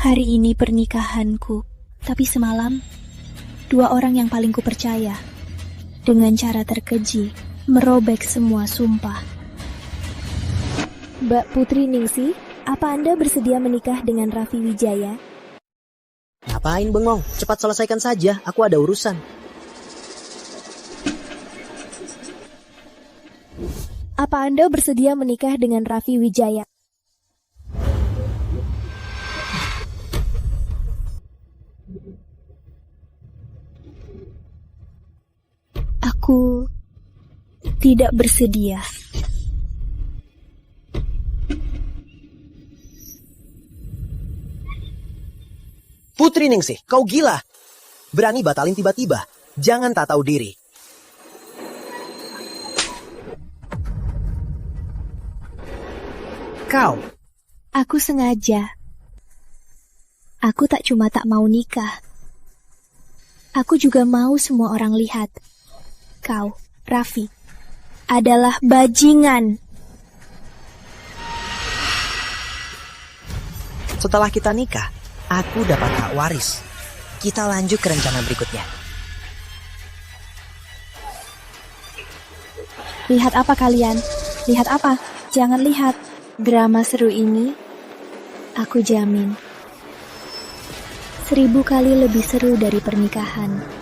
Hari ini pernikahanku, tapi semalam, dua orang yang paling kupercaya, dengan cara terkeji, merobek semua sumpah. Mbak Putri Ningsih, apa Anda bersedia menikah dengan Raffi Wijaya? Ngapain bengong? Cepat selesaikan saja, aku ada urusan. Apa Anda bersedia menikah dengan Raffi Wijaya? Aku tidak bersedia. Putri Ningsih, kau gila. Berani batalin tiba-tiba. Jangan tak tahu diri. Kau. Aku sengaja. Aku tak cuma tak mau nikah. Aku juga mau semua orang lihat. Kau, Raffi, adalah bajingan. Setelah kita nikah, aku dapat hak waris. Kita lanjut ke rencana berikutnya. Lihat apa kalian? Lihat apa? Jangan lihat. Drama seru ini, aku jamin, 1000 kali lebih seru dari pernikahan.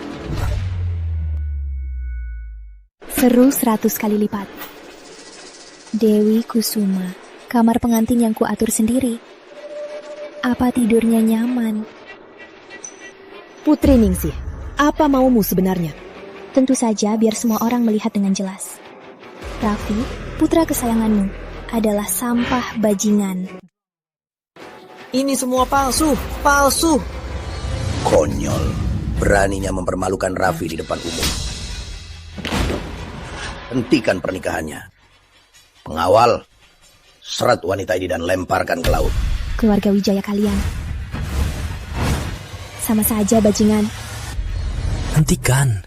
Seru 100 kali lipat. Dewi Kusuma, kamar pengantin yang kuatur sendiri. Apa tidurnya nyaman? Putri Ningsih, apa maumu sebenarnya? Tentu saja biar semua orang melihat dengan jelas. Raffi, putra kesayanganmu, adalah sampah bajingan. Ini semua palsu, palsu. Konyol, beraninya mempermalukan Raffi di depan umum. Hentikan pernikahannya. Pengawal, seret wanita ini dan lemparkan ke laut. Keluarga Wijaya kalian sama saja bajingan. Hentikan.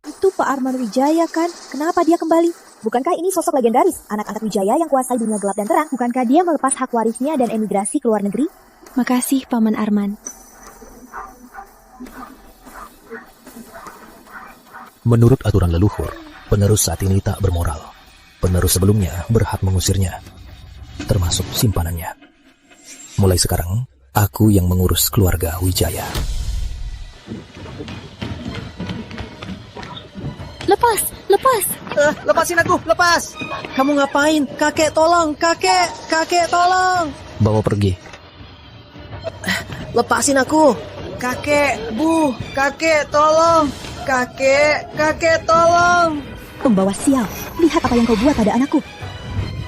Itu Pak Arman Wijaya kan? Kenapa dia kembali? Bukankah ini sosok legendaris, anak-anak Wijaya yang kuasai dunia gelap dan terang? Bukankah dia melepas hak warisnya dan emigrasi ke luar negeri? Makasih Paman Arman. Menurut aturan leluhur, penerus saat ini tak bermoral. Penerus sebelumnya berhak mengusirnya, termasuk simpanannya. Mulai sekarang, aku yang mengurus keluarga Wijaya. Lepas, lepas. Lepasin aku, lepas. Kamu ngapain? Kakek tolong, kakek tolong. Bawa pergi. Lepasin aku. Kakek, bu, kakek tolong. Kakek tolong. Pembawa sial, lihat apa yang kau buat pada anakku.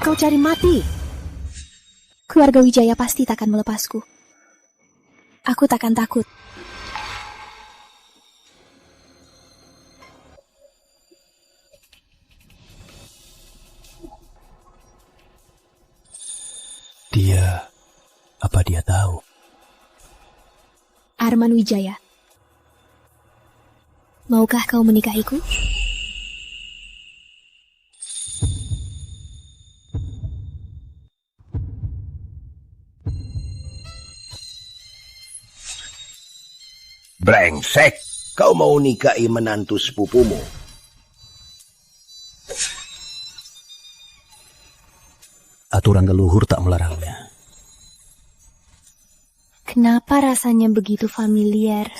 Kau cari mati. Keluarga Wijaya pasti takkan melepasku. Aku takkan takut. Apa dia tahu? Arman Wijaya, maukah kau menikahiku? Brengsek, kau mau nikahi menantu sepupumu? Aturan leluhur tak melarangnya. Kenapa rasanya begitu familiar?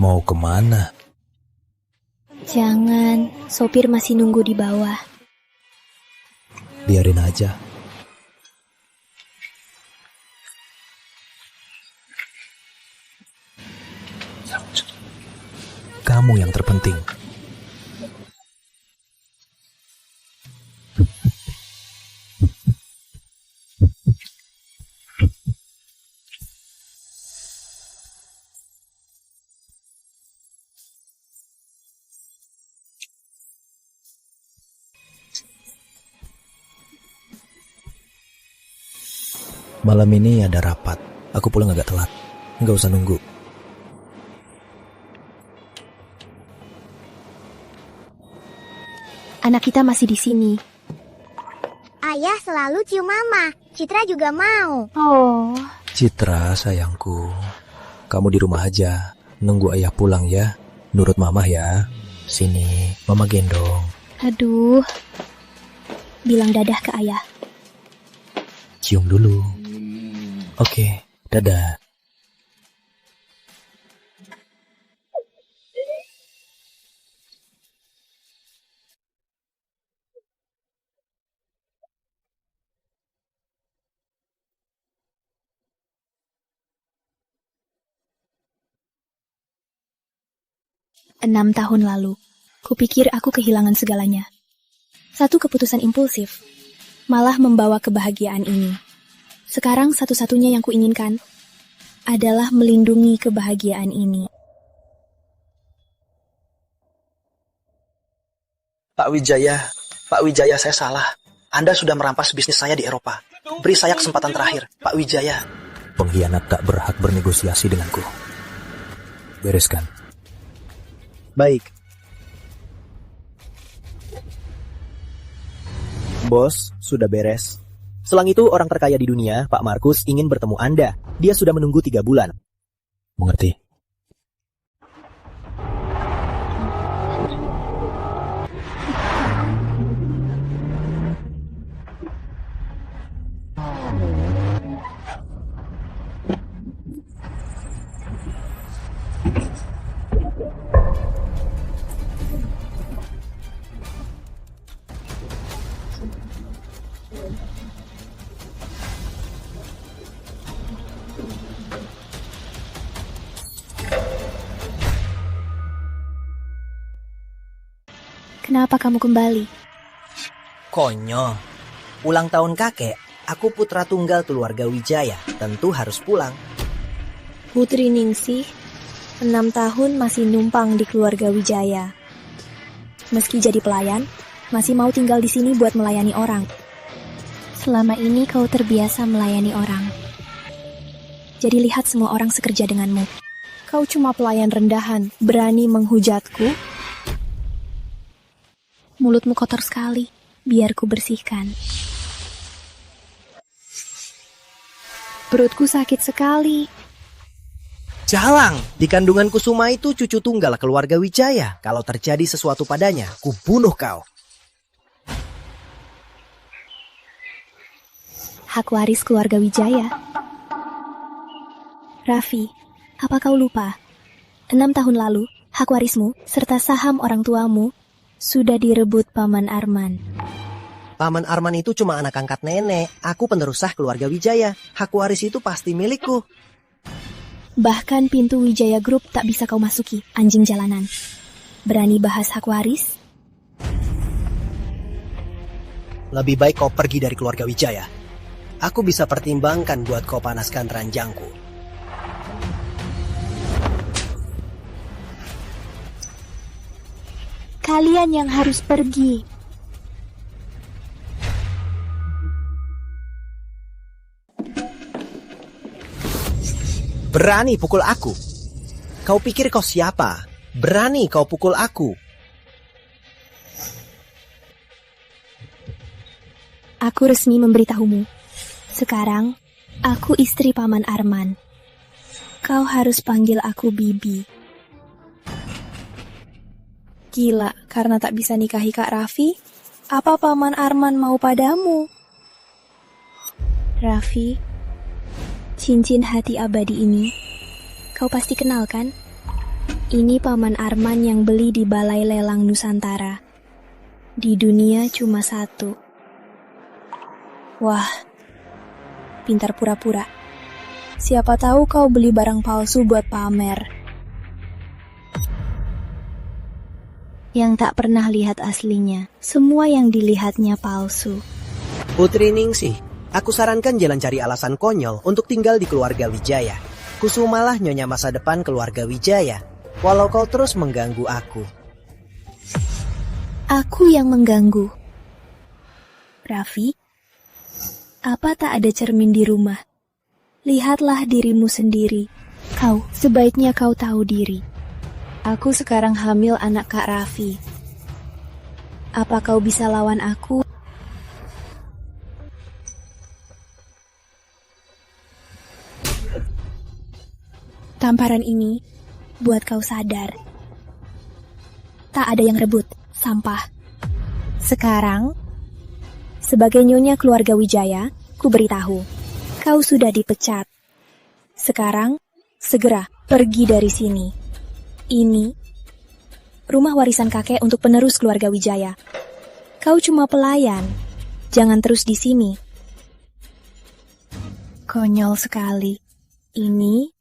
Mau kemana? Jangan, sopir masih nunggu di bawah. Biarin aja. Kamu yang terpenting. Malam ini ada rapat. Aku pulang agak telat. Nggak usah nunggu. Anak kita masih di sini. Ayah selalu cium mama. Citra juga mau. Oh. Citra, sayangku. Kamu di rumah aja. Nunggu ayah pulang ya. Nurut mama ya. Sini, mama gendong. Aduh. Bilang dadah ke ayah. Cium dulu. Oke, dadah. Enam tahun lalu, kupikir aku kehilangan segalanya. Satu keputusan impulsif, malah membawa kebahagiaan ini. Sekarang satu-satunya yang kuinginkan adalah melindungi kebahagiaan ini. Pak Wijaya saya salah. Anda sudah merampas bisnis saya di Eropa. Beri saya kesempatan terakhir, Pak Wijaya. Pengkhianat tak berhak bernegosiasi denganku. Bereskan. Baik. Bos, sudah beres. Selang itu, orang terkaya di dunia, Pak Markus, ingin bertemu Anda. Dia sudah menunggu 3 bulan. Mengerti? Kenapa kamu kembali? Konyol. Ulang tahun kakek, aku putra tunggal keluarga Wijaya. Tentu harus pulang. Putri Ningsih, 6 tahun masih numpang di keluarga Wijaya. Meski jadi pelayan, masih mau tinggal di sini buat melayani orang. Selama ini kau terbiasa melayani orang. Jadi lihat semua orang sekerja denganmu. Kau cuma pelayan rendahan, berani menghujatku. Mulutmu kotor sekali, biar ku bersihkan. Perutku sakit sekali. Jalang, di kandungan Kusuma itu cucu tunggal keluarga Wijaya. Kalau terjadi sesuatu padanya, ku bunuh kau. Hak waris keluarga Wijaya. Raffi, apa kau lupa? 6 tahun lalu, hak warismu serta saham orang tuamu sudah direbut Paman Arman. Paman Arman itu cuma anak angkat nenek. Aku penerus sah keluarga Wijaya. Hak waris itu pasti milikku. Bahkan pintu Wijaya Group tak bisa kau masuki, anjing jalanan. Berani bahas hak waris? Lebih baik kau pergi dari keluarga Wijaya. Aku bisa pertimbangkan buat kau panaskan ranjangku. Kalian yang harus pergi. Berani pukul aku? Kau pikir kau siapa? Berani kau pukul aku? Aku resmi memberitahumu. Sekarang, aku istri Paman Arman. Kau harus panggil aku Bibi. Gila, karena tak bisa nikahi Kak Raffi, apa Paman Arman mau padamu? Raffi, cincin hati abadi ini, kau pasti kenal kan? Ini Paman Arman yang beli di Balai Lelang Nusantara. Di dunia cuma satu. Wah, pintar pura-pura. Siapa tahu kau beli barang palsu buat pamer. Yang tak pernah lihat aslinya, semua yang dilihatnya palsu. Putri Ningsih, aku sarankan jangan cari alasan konyol untuk tinggal di keluarga Wijaya. Kusumalah nyonya masa depan keluarga Wijaya, walau kau terus mengganggu aku. Aku yang mengganggu. Raffi, apa tak ada cermin di rumah? Lihatlah dirimu sendiri. Kau, sebaiknya kau tahu diri. Aku sekarang hamil anak Kak Raffi. Apa kau bisa lawan aku? Tamparan ini buat kau sadar. Tak ada yang rebut, sampah. Sekarang, sebagai nyonya keluarga Wijaya, ku beritahu, kau sudah dipecat. Sekarang, segera pergi dari sini. Ini rumah warisan kakek untuk penerus keluarga Wijaya. Kau cuma pelayan, jangan terus di sini. Konyol sekali. Ini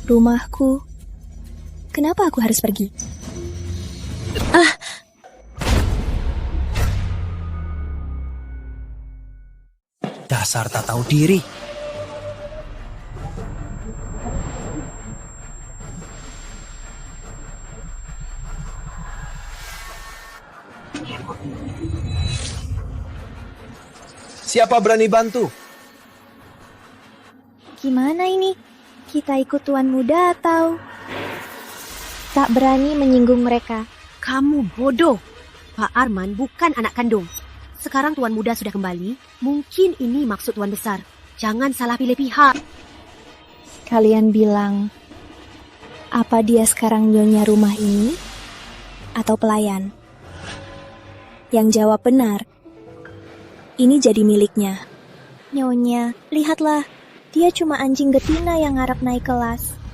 rumahku. Kenapa aku harus pergi? Dasar tak tahu diri. Siapa berani bantu? Gimana ini? Kita ikut tuan muda atau... Tak berani menyinggung mereka. Kamu bodoh. Pak Arman bukan anak kandung. Sekarang tuan muda sudah kembali. Mungkin ini maksud tuan besar. Jangan salah pilih pihak. Kalian bilang, apa dia sekarang nyonya rumah ini? Atau pelayan? Yang jawab benar. Ini jadi miliknya. Nyonya, lihatlah. Dia cuma anjing betina yang ngarep naik kelas.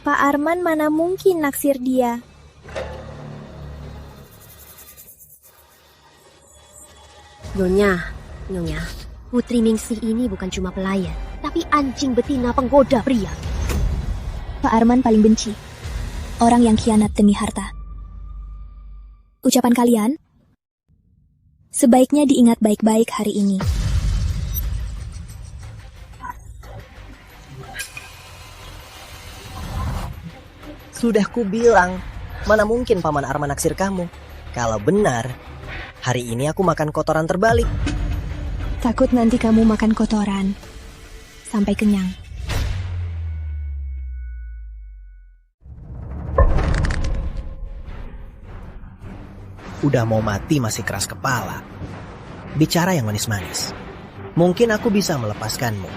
Pak Arman mana mungkin naksir dia. Nyonya, Putri Ningsih ini bukan cuma pelayan, tapi anjing betina penggoda pria. Pak Arman paling benci orang yang khianat demi harta. Ucapan kalian sebaiknya diingat baik-baik hari ini. Sudah kubilang, mana mungkin Paman Arman naksir kamu. Kalau benar, hari ini aku makan kotoran terbalik. Takut nanti kamu makan kotoran sampai kenyang. Udah mau mati masih keras kepala. Bicara yang manis-manis. Mungkin aku bisa melepaskanmu.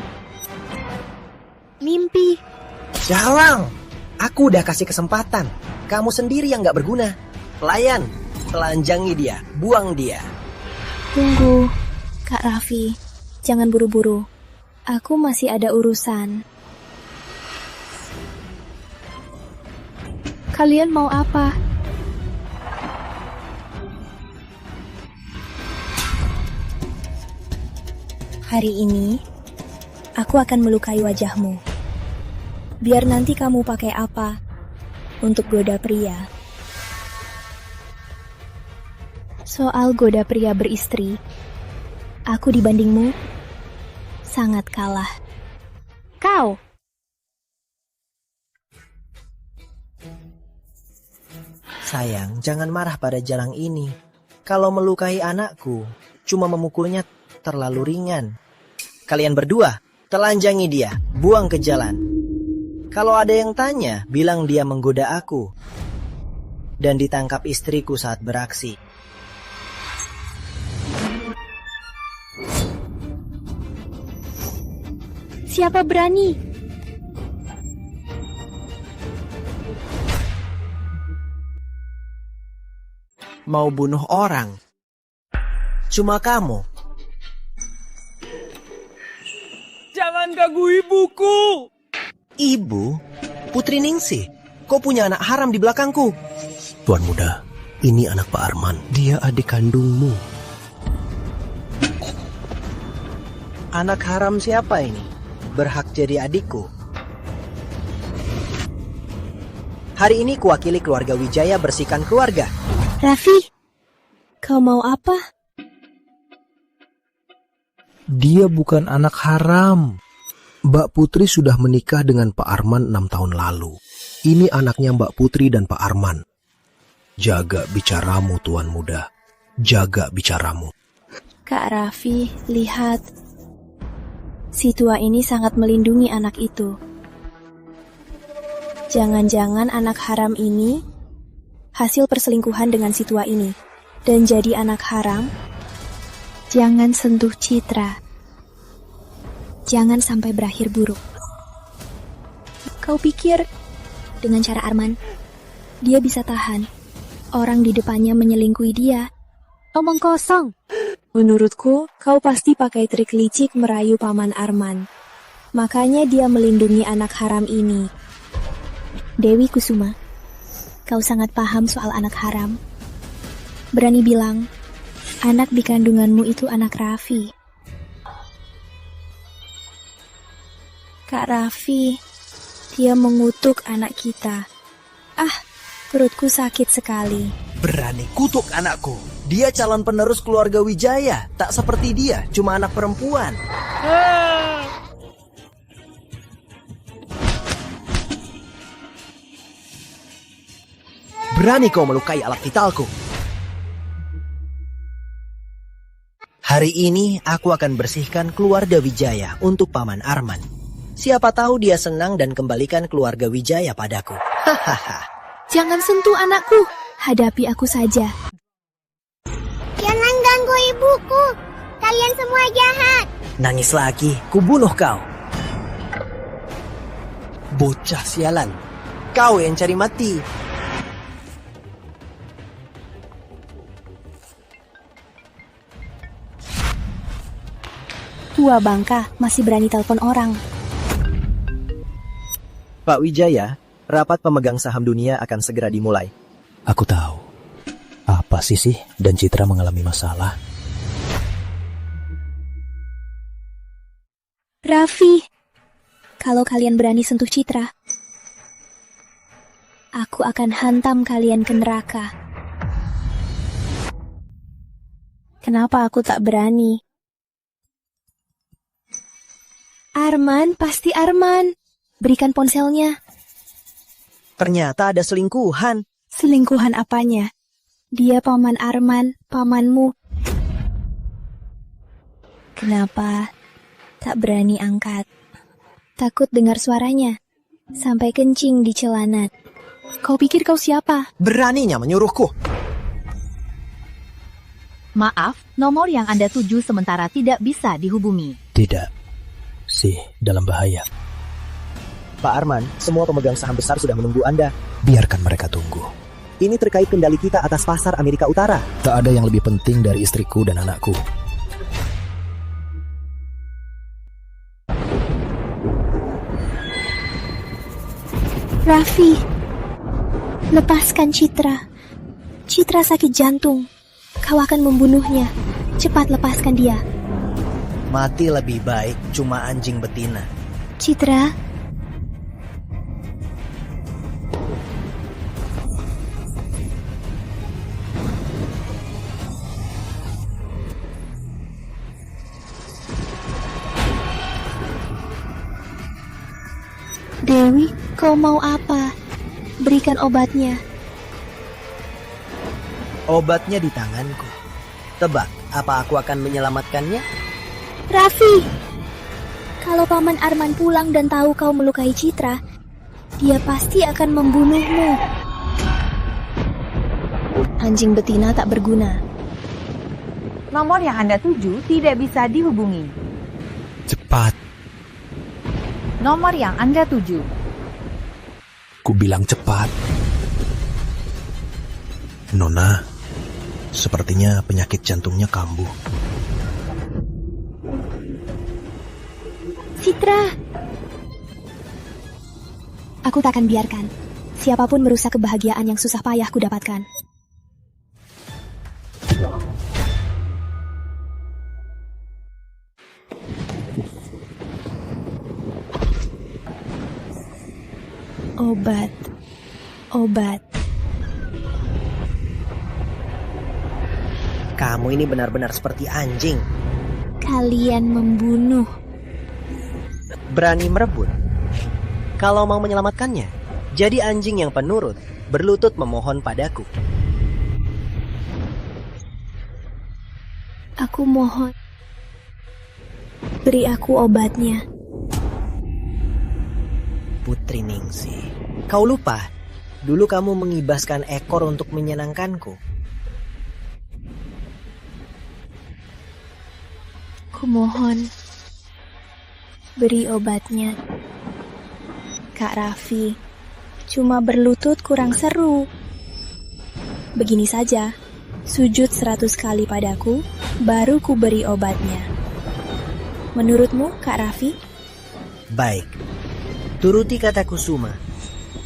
Mimpi. Jalang! Aku udah kasih kesempatan. Kamu sendiri yang gak berguna. Pelayan, telanjangi dia, buang dia. Tunggu, Kak Raffi. Jangan buru-buru. Aku masih ada urusan. Kalian mau apa? Hari ini, aku akan melukai wajahmu. Biar nanti kamu pakai apa untuk goda pria. Soal goda pria beristri, aku dibandingmu sangat kalah. Kau! Sayang, jangan marah pada Jalang ini. Kalau melukai anakku, cuma memukulnya terlalu ringan. Kalian berdua, telanjangi dia, buang ke jalan. Kalau ada yang tanya, bilang dia menggoda aku. Dan ditangkap istriku saat beraksi. Siapa berani? Mau bunuh orang. Cuma kamu. Jangan ganggu ibuku. Ibu? Putri Ningsih? Kau punya anak haram di belakangku. Tuan muda, ini anak Pak Arman. Dia adik kandungmu. Anak haram siapa ini? Berhak jadi adikku. Hari ini kuwakili keluarga Wijaya bersihkan keluarga. Raffi, kau mau apa? Dia bukan anak haram. Mbak Putri sudah menikah dengan Pak Arman 6 tahun lalu. Ini anaknya Mbak Putri dan Pak Arman. Jaga bicaramu, Tuan muda. Jaga bicaramu. Kak Raffi, lihat. Si tua ini sangat melindungi anak itu. Jangan-jangan anak haram ini hasil perselingkuhan dengan si tua ini. Dan jadi anak haram, jangan sentuh Citra. Jangan sampai berakhir buruk. Kau pikir dengan cara Arman, dia bisa tahan orang di depannya menyelingkuhi dia? Omong kosong. Menurutku, kau pasti pakai trik licik merayu Paman Arman. Makanya dia melindungi anak haram ini. Dewi Kusuma, kau sangat paham soal anak haram. Berani bilang, anak di kandunganmu itu anak Raffi. Kak Raffi, dia mengutuk anak kita. Ah, perutku sakit sekali. Berani kutuk anakku. Dia calon penerus keluarga Wijaya. Tak seperti dia, cuma anak perempuan. Berani kau melukai alat vitalku. Hari ini aku akan bersihkan keluarga Wijaya untuk Paman Arman. Siapa tahu dia senang dan kembalikan keluarga Wijaya padaku. Hahaha. Jangan sentuh anakku. Hadapi aku saja. Jangan ganggu ibuku. Kalian semua jahat. Nangis lagi, kubunuh kau. Bocah sialan. Kau yang cari mati. Tua bangka masih berani telepon orang. Pak Wijaya, rapat pemegang saham dunia akan segera dimulai. Aku tahu. Apa sih dan Citra mengalami masalah? Raffi, kalau kalian berani sentuh Citra, aku akan hantam kalian ke neraka. Kenapa aku tak berani? Arman, pasti Arman. Berikan ponselnya. Ternyata ada selingkuhan. Selingkuhan apanya? Dia Paman Arman, pamanmu. Kenapa tak berani angkat? Takut dengar suaranya. Sampai kencing di celana. Kau pikir kau siapa? Beraninya menyuruhku. Maaf, nomor yang Anda tuju sementara tidak bisa dihubungi. Tidak. Dalam bahaya. Pak Arman, semua pemegang saham besar sudah menunggu Anda. Biarkan mereka tunggu. Ini terkait kendali kita atas pasar Amerika Utara. Tak ada yang lebih penting dari istriku dan anakku. Raffi, lepaskan Citra. Citra sakit jantung. Kau akan membunuhnya. Cepat lepaskan dia. Mati lebih baik cuma anjing betina. Citra, Dewi, kau mau apa? Berikan obatnya. Obatnya di tanganku. Tebak, apa aku akan menyelamatkannya? Raffi, kalau Paman Arman pulang dan tahu kau melukai Citra, dia pasti akan membunuhmu. Anjing betina tak berguna. Nomor yang Anda tuju tidak bisa dihubungi. Cepat. Nomor yang Anda tuju. Ku bilang cepat. Nona, sepertinya penyakit jantungnya kambuh. Citra, aku tak akan biarkan siapapun merusak kebahagiaan yang susah payah ku dapatkan. Obat. Obat. Kamu ini benar-benar seperti anjing. Kalian membunuh. Berani merebut. Kalau mau menyelamatkannya, jadi anjing yang penurut, berlutut memohon padaku. Aku mohon. Beri aku obatnya. Putri Ningsi, kau lupa, dulu kamu mengibaskan ekor untuk menyenangkanku. Kumohon, beri obatnya. Kak Raffi, cuma berlutut kurang seru. Begini saja, sujud 100 kali padaku, baru ku beri obatnya. Menurutmu, Kak Raffi? Baik, turuti kataku Suma,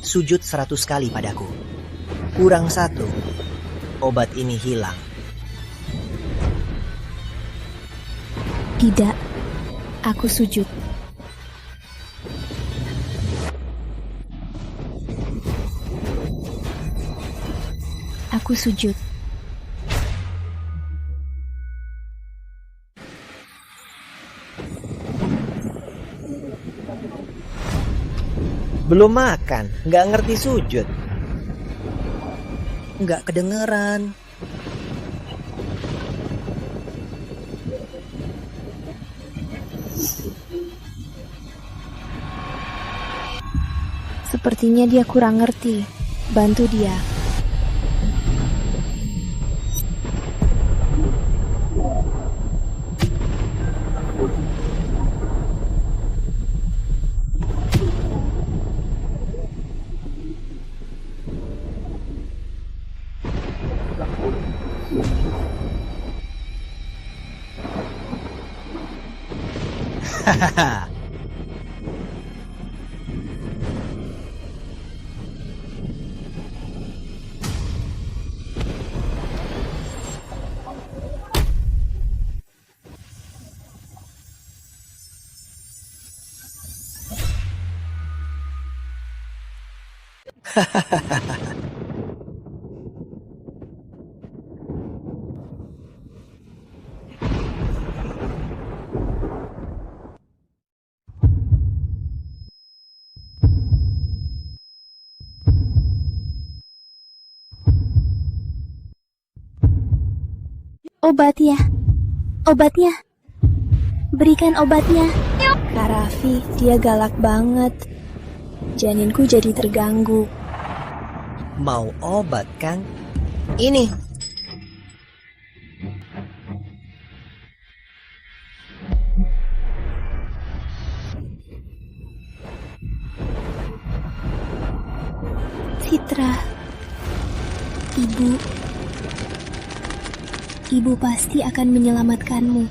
sujud 100 kali padaku. Kurang 1, obat ini hilang. Tidak, aku sujud. Aku sujud. Belum makan, nggak ngerti sujud. Nggak kedengeran. Sepertinya dia kurang ngerti. Bantu dia. Hahaha. Obatnya. Obatnya. Berikan obatnya. Kak Raffi, dia galak banget. Janinku jadi terganggu. Mau obat kan? Ini. Citra. Ibu pasti akan menyelamatkanmu.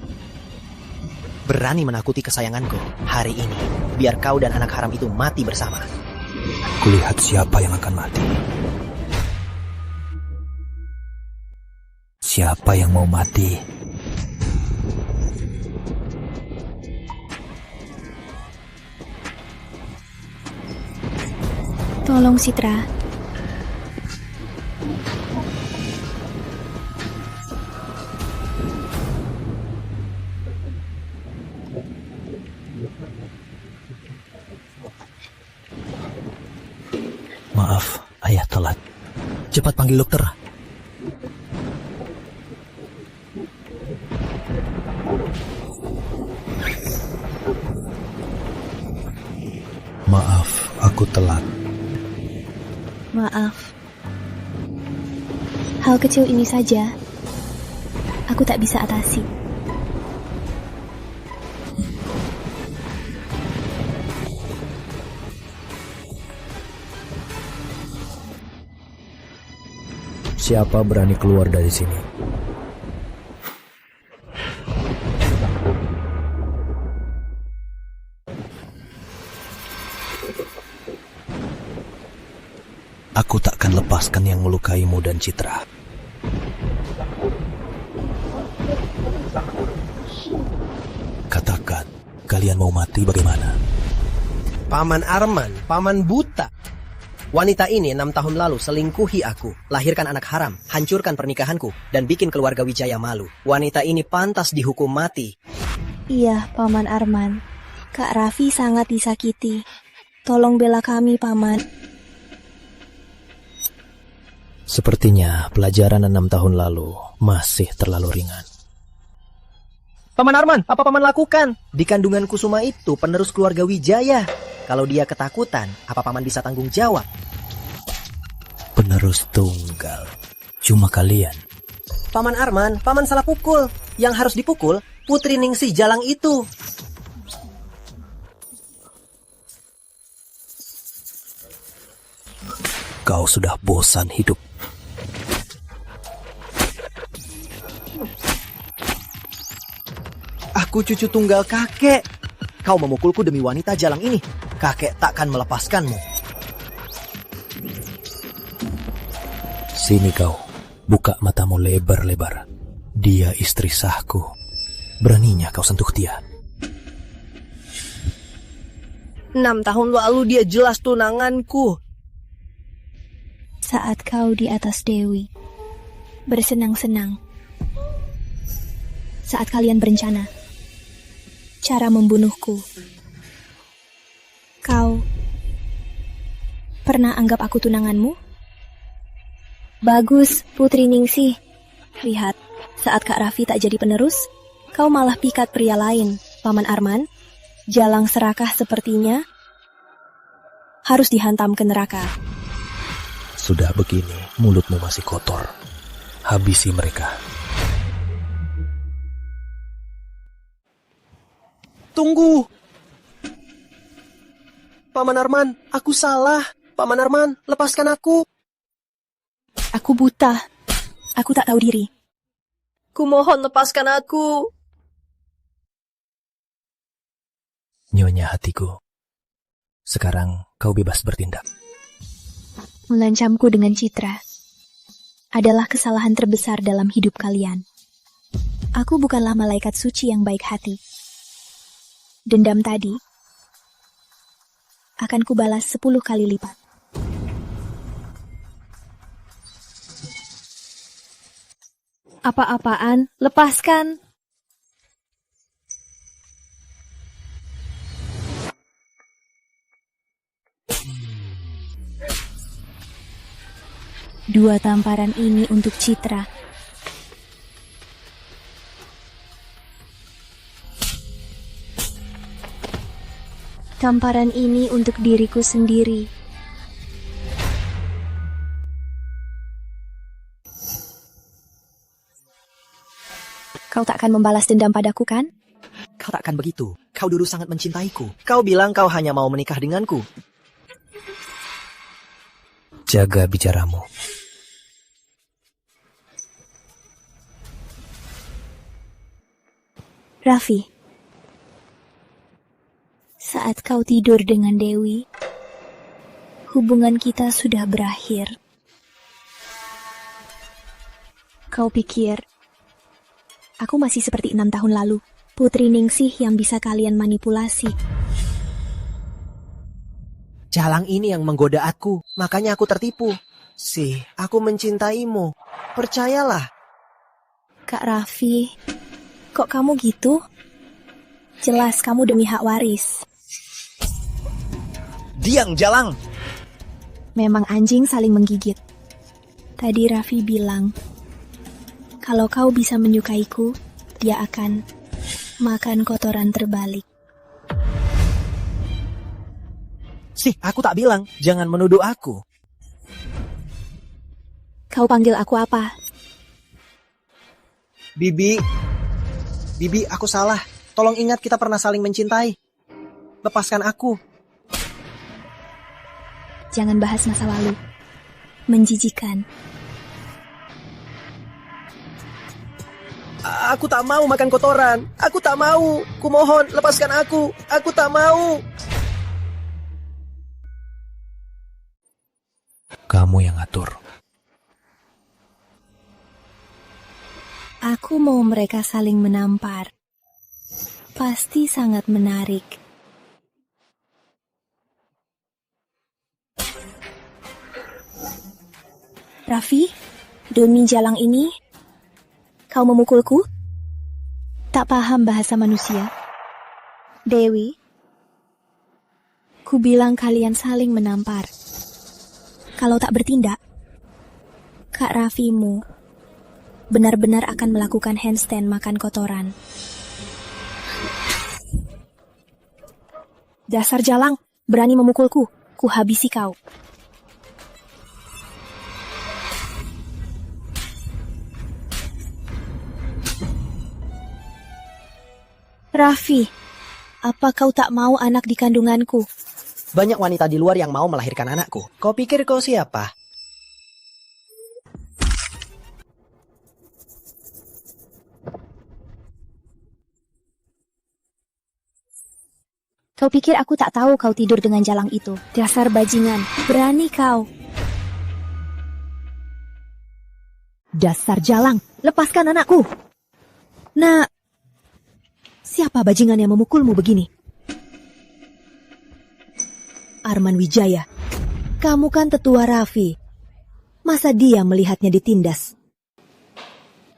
Berani menakuti kesayanganku hari ini. Biar kau dan anak haram itu mati bersama. Kulihat siapa yang akan mati. Siapa yang mau mati? Tolong Citra. Maaf, ayah telat. Cepat panggil dokter. Maaf, aku telat. Maaf. Hal kecil ini saja, aku tak bisa atasi. Siapa berani keluar dari sini? Aku takkan lepaskan yang melukaimu dan Citra. Katakan, kalian mau mati bagaimana? Paman Arman, paman buta. Wanita ini 6 tahun lalu selingkuhi aku, lahirkan anak haram, hancurkan pernikahanku, dan bikin keluarga Wijaya malu. Wanita ini pantas dihukum mati. Iya, Paman Arman. Kak Raffi sangat disakiti. Tolong bela kami, Paman. Sepertinya pelajaran 6 tahun lalu masih terlalu ringan. Paman Arman, apa paman lakukan? Di kandungan Kusuma itu penerus keluarga Wijaya. Kalau dia ketakutan, apa paman bisa tanggung jawab? Penerus tunggal. Cuma kalian. Paman Arman, paman salah pukul. Yang harus dipukul, Putri Ningsih Jalang itu. Kau sudah bosan hidup. Aku cucu tunggal kakek. Kau memukulku demi wanita jalang ini. Kakek takkan melepaskanmu. Sini kau, buka matamu lebar-lebar. Dia istri sahku. Beraninya kau sentuh dia. 6 tahun lalu dia jelas tunanganku. Saat kau di atas Dewi, bersenang-senang. Saat kalian berencana cara membunuhku. Kau pernah anggap aku tunanganmu? Bagus, Putri Ningsih. Lihat, saat Kak Raffi tak jadi penerus, kau malah pikat pria lain. Paman Arman, jalang serakah sepertinya harus dihantam ke neraka. Sudah begini, mulutmu masih kotor. Habisi mereka. Tunggu. Paman Arman, aku salah. Paman Arman, lepaskan aku. Aku buta. Aku tak tahu diri. Kumohon lepaskan aku. Nyonya hatiku. Sekarang kau bebas bertindak. Mengancamku dengan Citra adalah kesalahan terbesar dalam hidup kalian. Aku bukanlah malaikat suci yang baik hati. Dendam tadi akan kubalas 10 kali lipat. Apa-apaan, lepaskan. Dua tamparan ini untuk Citra. Tamparan ini untuk diriku sendiri. Kau tak akan membalas dendam padaku, kan? Kau takkan begitu. Kau dulu sangat mencintaiku. Kau bilang kau hanya mau menikah denganku. Jaga bicaramu. Raffi, saat kau tidur dengan Dewi, hubungan kita sudah berakhir. Kau pikir aku masih seperti 6 tahun lalu, Putri Ningsih yang bisa kalian manipulasi. Jalang ini yang menggoda aku, makanya aku tertipu. Aku mencintaimu. Percayalah. Kak Raffi, kok kamu gitu? Jelas kamu demi hak waris. Diam, Jalang! Memang anjing saling menggigit. Tadi Raffi bilang, kalau kau bisa menyukaiku, dia akan makan kotoran terbalik. Aku tak bilang, jangan menuduh aku. Kau panggil aku apa? Bibi, aku salah. Tolong ingat kita pernah saling mencintai. Lepaskan aku. Jangan bahas masa lalu. Menjijikan. Aku tak mau makan kotoran. Aku tak mau. Kumohon, lepaskan aku. Aku tak mau. Kamu yang ngatur. Aku mau mereka saling menampar. Pasti sangat menarik. Raffi, demi jalang ini, kau memukulku? Tak paham bahasa manusia. Dewi, ku bilang kalian saling menampar. Kalau tak bertindak, Kak Raffimu benar-benar akan melakukan handstand makan kotoran. Dasar jalang, berani memukulku, ku habisi kau. Raffi, apa kau tak mau anak di kandunganku? Banyak wanita di luar yang mau melahirkan anakku. Kau pikir kau siapa? Kau pikir aku tak tahu kau tidur dengan jalang itu? Dasar bajingan, berani kau. Dasar jalang, lepaskan anakku. Nah, siapa bajingan yang memukulmu begini? Arman Wijaya, kamu kan tetua Raffi. Masa dia melihatnya ditindas?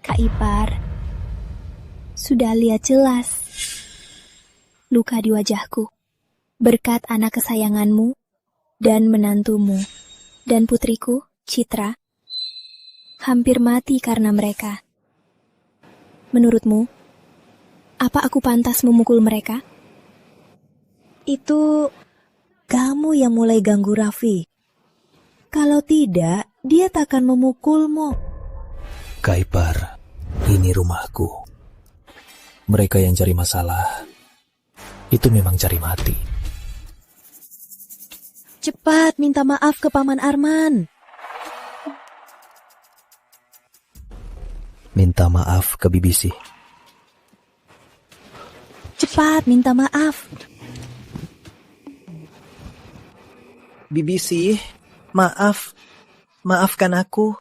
Kak Ipar, sudah lihat jelas luka di wajahku berkat anak kesayanganmu dan menantumu dan putriku, Citra, hampir mati karena mereka. Menurutmu, apa aku pantas memukul mereka? Itu kamu yang mulai ganggu Raffi. Kalau tidak, dia takkan memukulmu. Kaipar, ini rumahku. Mereka yang cari masalah, itu memang cari mati. Cepat minta maaf ke Paman Arman. Minta maaf ke BBC. Cepat minta maaf. BBC, maaf. Maafkan aku.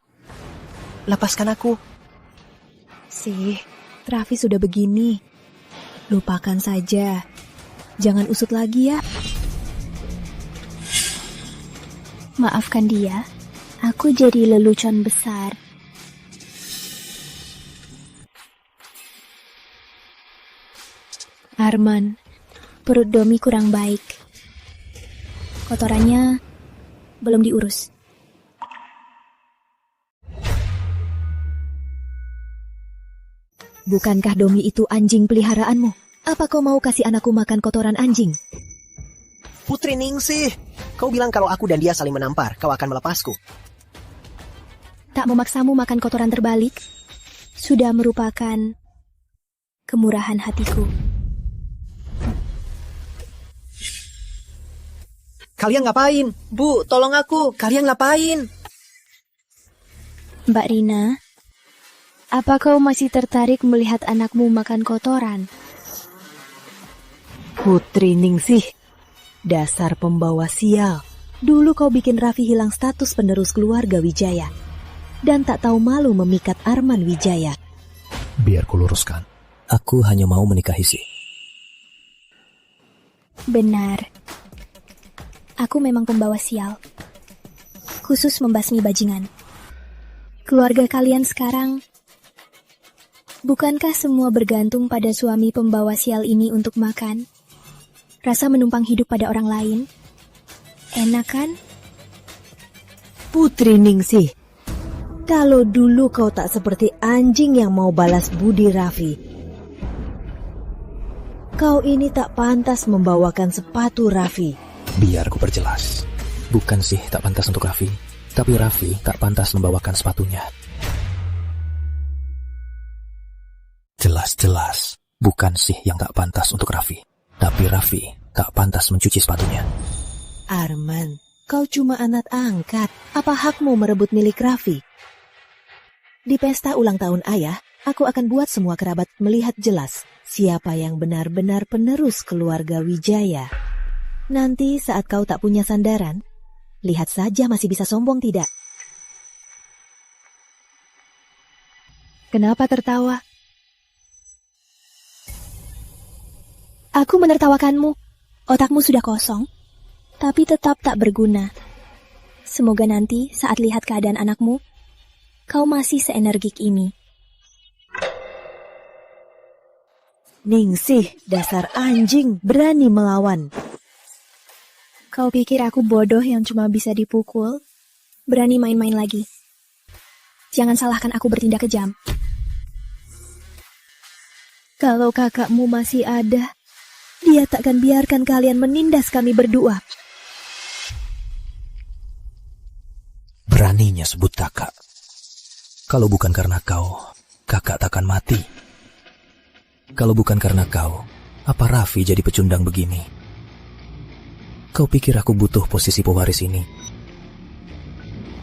Lepaskan aku. Sih, Raffi sudah begini. Lupakan saja. Jangan usut lagi ya. Maafkan dia, aku jadi lelucon besar. Arman, perut Domi kurang baik. Kotorannya belum diurus. Bukankah Domi itu anjing peliharaanmu? Apa kau mau kasih anakku makan kotoran anjing? Putri Ningsih, kau bilang kalau aku dan dia saling menampar, kau akan melepasku. Tak memaksamu makan kotoran terbalik sudah merupakan kemurahan hatiku. Kalian ngapain? Bu, tolong aku. Kalian ngapain? Mbak Rina, apa kau masih tertarik melihat anakmu makan kotoran? Putri Ningsih, dasar pembawa sial. Dulu kau bikin Raffi hilang status penerus keluarga Wijaya. Dan tak tahu malu memikat Arman Wijaya. Biar ku luruskan. Aku hanya mau menikahi Si. Benar. Aku memang pembawa sial. Khusus membasmi bajingan. Keluarga kalian sekarang, bukankah semua bergantung pada suami pembawa sial ini untuk makan? Rasa menumpang hidup pada orang lain? Enak kan? Putri Ningsih, kalau dulu kau tak seperti anjing yang mau balas budi Raffi, kau ini tak pantas membawakan sepatu Raffi. Biar ku perjelas. Bukan sih tak pantas untuk Raffi, tapi Raffi tak pantas membawakan sepatunya. Jelas-jelas, bukan sih yang tak pantas untuk Raffi, tapi Raffi tak pantas mencuci sepatunya. Arman, kau cuma anak angkat. Apa hakmu merebut milik Raffi? Di pesta ulang tahun ayah, aku akan buat semua kerabat melihat jelas siapa yang benar-benar penerus keluarga Wijaya. Nanti saat kau tak punya sandaran, Lihat saja masih bisa sombong tidak? Kenapa tertawa? Aku menertawakanmu. Otakmu sudah kosong, tapi tetap tak berguna. Semoga nanti saat lihat keadaan anakmu, kau masih seenergik ini. Ningsih, dasar anjing, berani melawan. Kau pikir aku bodoh yang cuma bisa dipukul? Berani main-main lagi. Jangan salahkan aku bertindak kejam. Kalau kakakmu masih ada, dia takkan biarkan kalian menindas kami berdua. Beraninya sebut kakak. Kalau bukan karena kau, kakak takkan mati. Kalau bukan karena kau, apa Raffi jadi pecundang begini? Kau pikir aku butuh posisi pewaris ini?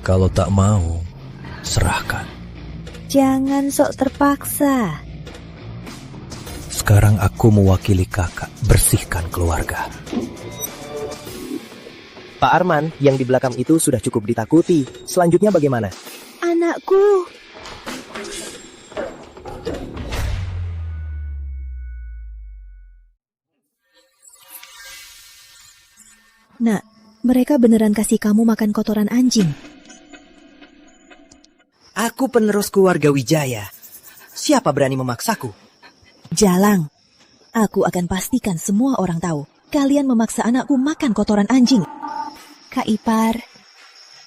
Kalau tak mau, serahkan. Jangan sok terpaksa. Sekarang aku mewakili kakak bersihkan keluarga. Pak Arman, yang di belakang itu sudah cukup ditakuti. Selanjutnya bagaimana? Anakku. Nak, mereka beneran kasih kamu makan kotoran anjing. Aku penerus keluarga Wijaya. Siapa berani memaksaku? Jalang, aku akan pastikan semua orang tahu. Kalian memaksa anakku makan kotoran anjing. Kak Ipar,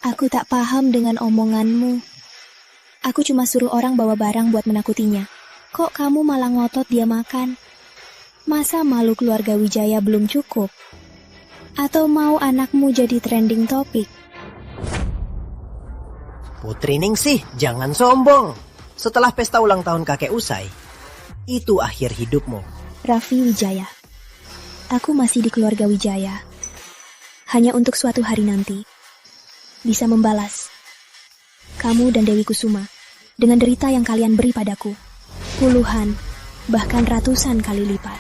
aku tak paham dengan omonganmu. Aku cuma suruh orang bawa barang buat menakutinya. Kok kamu malah ngotot dia makan? Masa malu keluarga Wijaya belum cukup? Atau mau anakmu jadi trending topik? Putri Ningsih, jangan sombong. Setelah pesta ulang tahun kakek usai, itu akhir hidupmu. Raffi Wijaya, aku masih di keluarga Wijaya. Hanya untuk suatu hari nanti, bisa membalas kamu dan Dewi Kusuma dengan derita yang kalian beri padaku. Puluhan, bahkan ratusan kali lipat.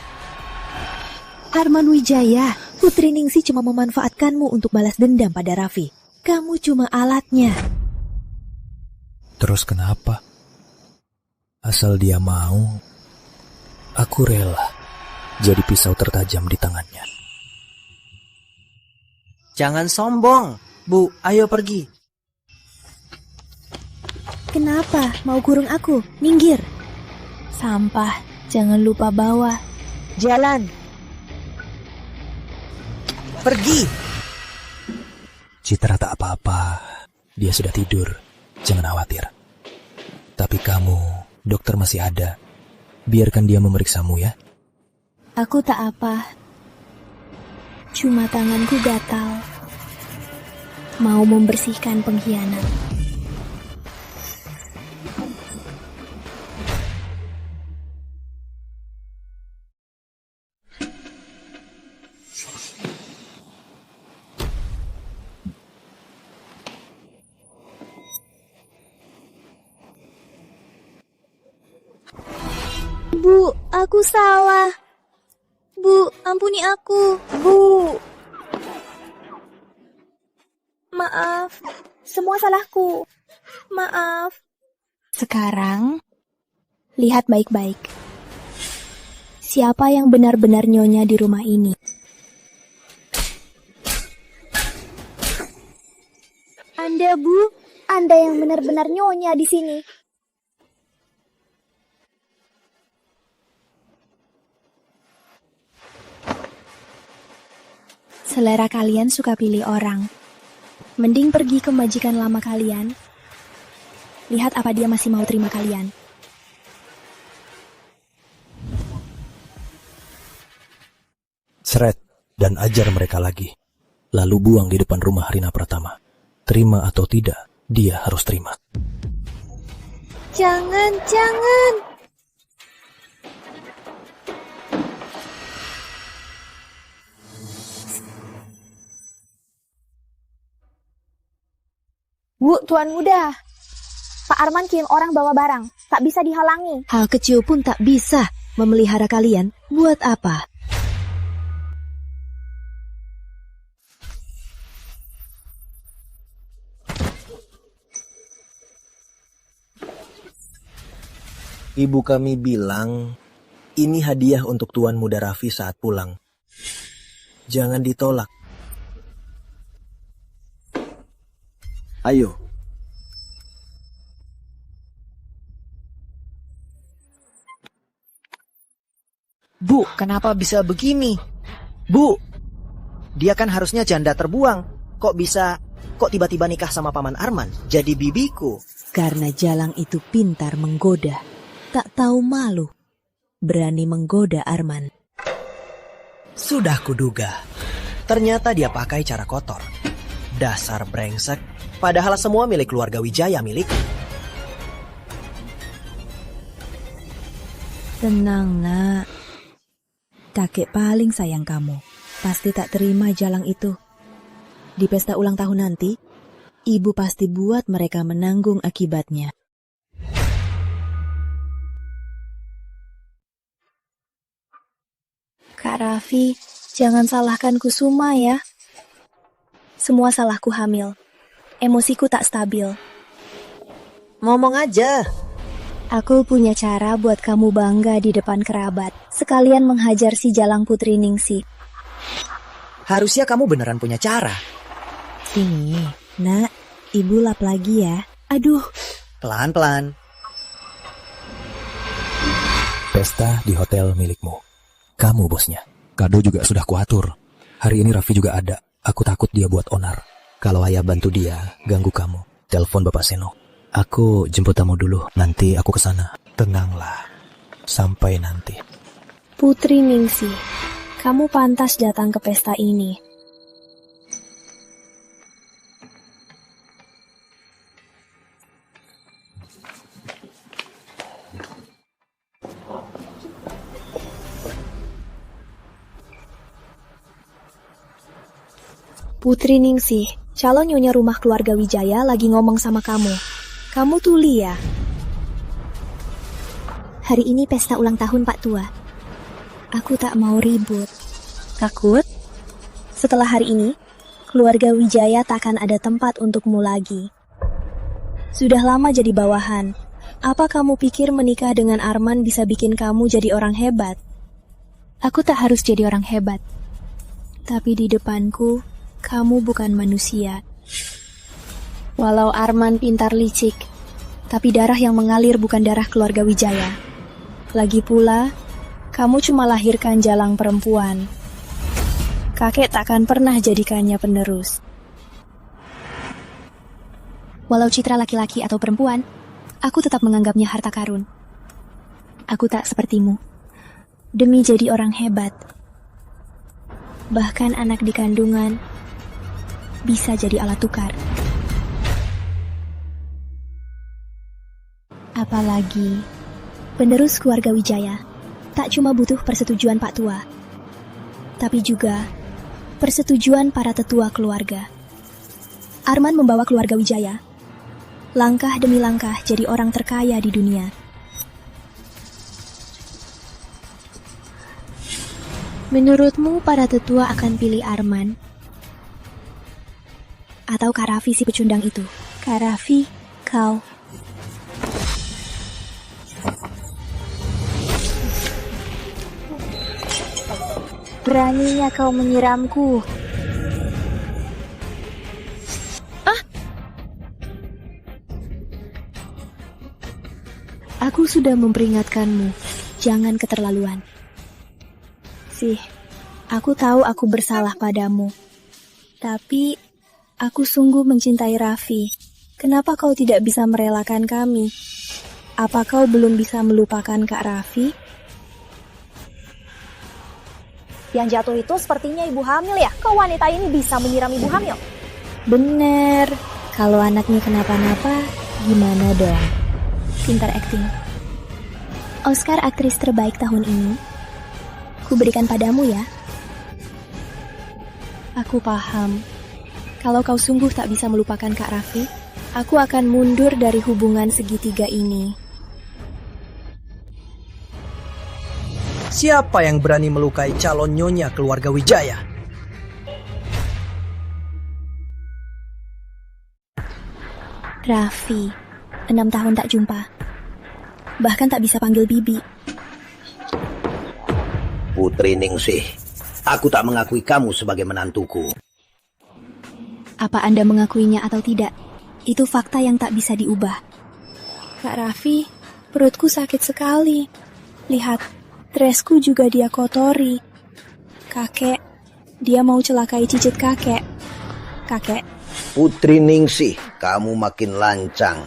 Arman Wijaya, Putri Ningsih cuma memanfaatkanmu untuk balas dendam pada Raffi. Kamu cuma alatnya. Terus kenapa? Asal dia mau, aku rela jadi pisau tertajam di tangannya. Jangan sombong. Bu, ayo pergi. Kenapa mau kurung aku? Minggir. Sampah, jangan lupa bawa. Jalan. Pergi. Citra tak apa-apa, dia sudah tidur, jangan khawatir. Tapi kamu, dokter masih ada, biarkan dia memeriksamu ya. Aku tak apa. Cuma tanganku gatal. Mau membersihkan pengkhianat. Bu, aku salah. Bu, ampuni aku. Bu. Maaf, semua salahku. Maaf. Sekarang, lihat baik-baik. Siapa yang benar-benar nyonya di rumah ini? Anda, Bu. Anda yang benar-benar nyonya di sini. Selera kalian suka pilih orang. Mending pergi ke majikan lama kalian. Lihat apa dia masih mau terima kalian. Seret dan ajar mereka lagi. Lalu buang di depan rumah Rina Pratama. Terima atau tidak, dia harus terima. Jangan, jangan. Bu, Tuan Muda. Pak Arman kirim orang bawa barang. Tak bisa dihalangi. Hal kecil pun tak bisa memelihara kalian. Buat apa? Ibu kami bilang, ini hadiah untuk Tuan Muda Raffi saat pulang. Jangan ditolak. Ayo. Bu, kenapa bisa begini? Bu, dia kan harusnya janda terbuang. Kok tiba-tiba nikah sama Paman Arman? Jadi bibiku. Karena Jalang itu pintar menggoda, tak tahu malu, berani menggoda Arman. Sudah kuduga. Ternyata dia pakai cara kotor. Dasar brengsek. Padahal semua milik keluarga Wijaya milikku. Tenang, nak. Kakek paling sayang kamu. Pasti tak terima Jalang itu. Di pesta ulang tahun nanti, ibu pasti buat mereka menanggung akibatnya. Kak Raffi, jangan salahkan Kusuma ya. Semua salahku hamil. Emosiku tak stabil. Ngomong aja. Aku punya cara buat kamu bangga di depan kerabat. Sekalian menghajar si Jalang Putri Ningsih. Harusnya kamu beneran punya cara. Sini, nak, ibu lap lagi ya. Aduh. Pelan-pelan. Pesta di hotel milikmu. Kamu bosnya. Kado juga sudah kuatur. Hari ini Raffi juga ada. Aku takut dia buat onar. Kalau ayah bantu dia, ganggu kamu. Telepon Bapak Seno. Aku jemput tamu dulu. Nanti aku kesana. Tenanglah. Sampai nanti. Putri Ningsih, kamu pantas datang ke pesta ini. Putri Ningsih, calon nyonya rumah keluarga Wijaya lagi ngomong sama kamu. Kamu tuli ya? Hari ini pesta ulang tahun Pak Tua. Aku tak mau ribut. Takut? Setelah hari ini, keluarga Wijaya takkan ada tempat untukmu lagi. Sudah lama jadi bawahan. Apa kamu pikir menikah dengan Arman bisa bikin kamu jadi orang hebat? Aku tak harus jadi orang hebat. Tapi di depanku, kamu bukan manusia. Walau Arman pintar licik, tapi darah yang mengalir bukan darah keluarga Wijaya. Lagi pula, kamu cuma lahirkan Jalang perempuan. Kakek takkan pernah jadikannya penerus. Walau citra laki-laki atau perempuan, aku tetap menganggapnya harta karun. Aku tak sepertimu. Demi jadi orang hebat, bahkan anak di kandungan bisa jadi alat tukar. Apalagi penerus keluarga Wijaya tak cuma butuh persetujuan Pak Tua, tapi juga persetujuan para tetua keluarga. Arman membawa keluarga Wijaya langkah demi langkah jadi orang terkaya di dunia. Menurutmu para tetua akan pilih Arman atau Kak Raffi si pecundang itu? Kak Raffi, kau. Beraninya kau menyiramku. Aku sudah memperingatkanmu, jangan keterlaluan. Sih, aku tahu aku bersalah padamu. Tapi, aku sungguh mencintai Raffi. Kenapa kau tidak bisa merelakan kami? Apa kau belum bisa melupakan Kak Raffi? Yang jatuh itu sepertinya ibu hamil ya? Kok wanita ini bisa menyiram ibu hamil? Bener, kalau anaknya kenapa-napa, gimana dong? Pintar acting. Oscar aktris terbaik tahun ini, ku berikan padamu ya. Aku paham. Kalau kau sungguh tak bisa melupakan Kak Raffi, aku akan mundur dari hubungan segitiga ini. Siapa yang berani melukai calon nyonya keluarga Wijaya? Raffi, 6 tahun tak jumpa. bahkan tak bisa panggil bibi. Putri Ningsih, aku tak mengakui kamu sebagai menantuku. Apa Anda mengakuinya atau tidak? Itu fakta yang tak bisa diubah. Kak Raffi, perutku sakit sekali. Lihat, dressku juga dia kotori. Kakek, dia mau celakai cicit kakek. Kakek, Putri Ningsih, kamu makin lancang.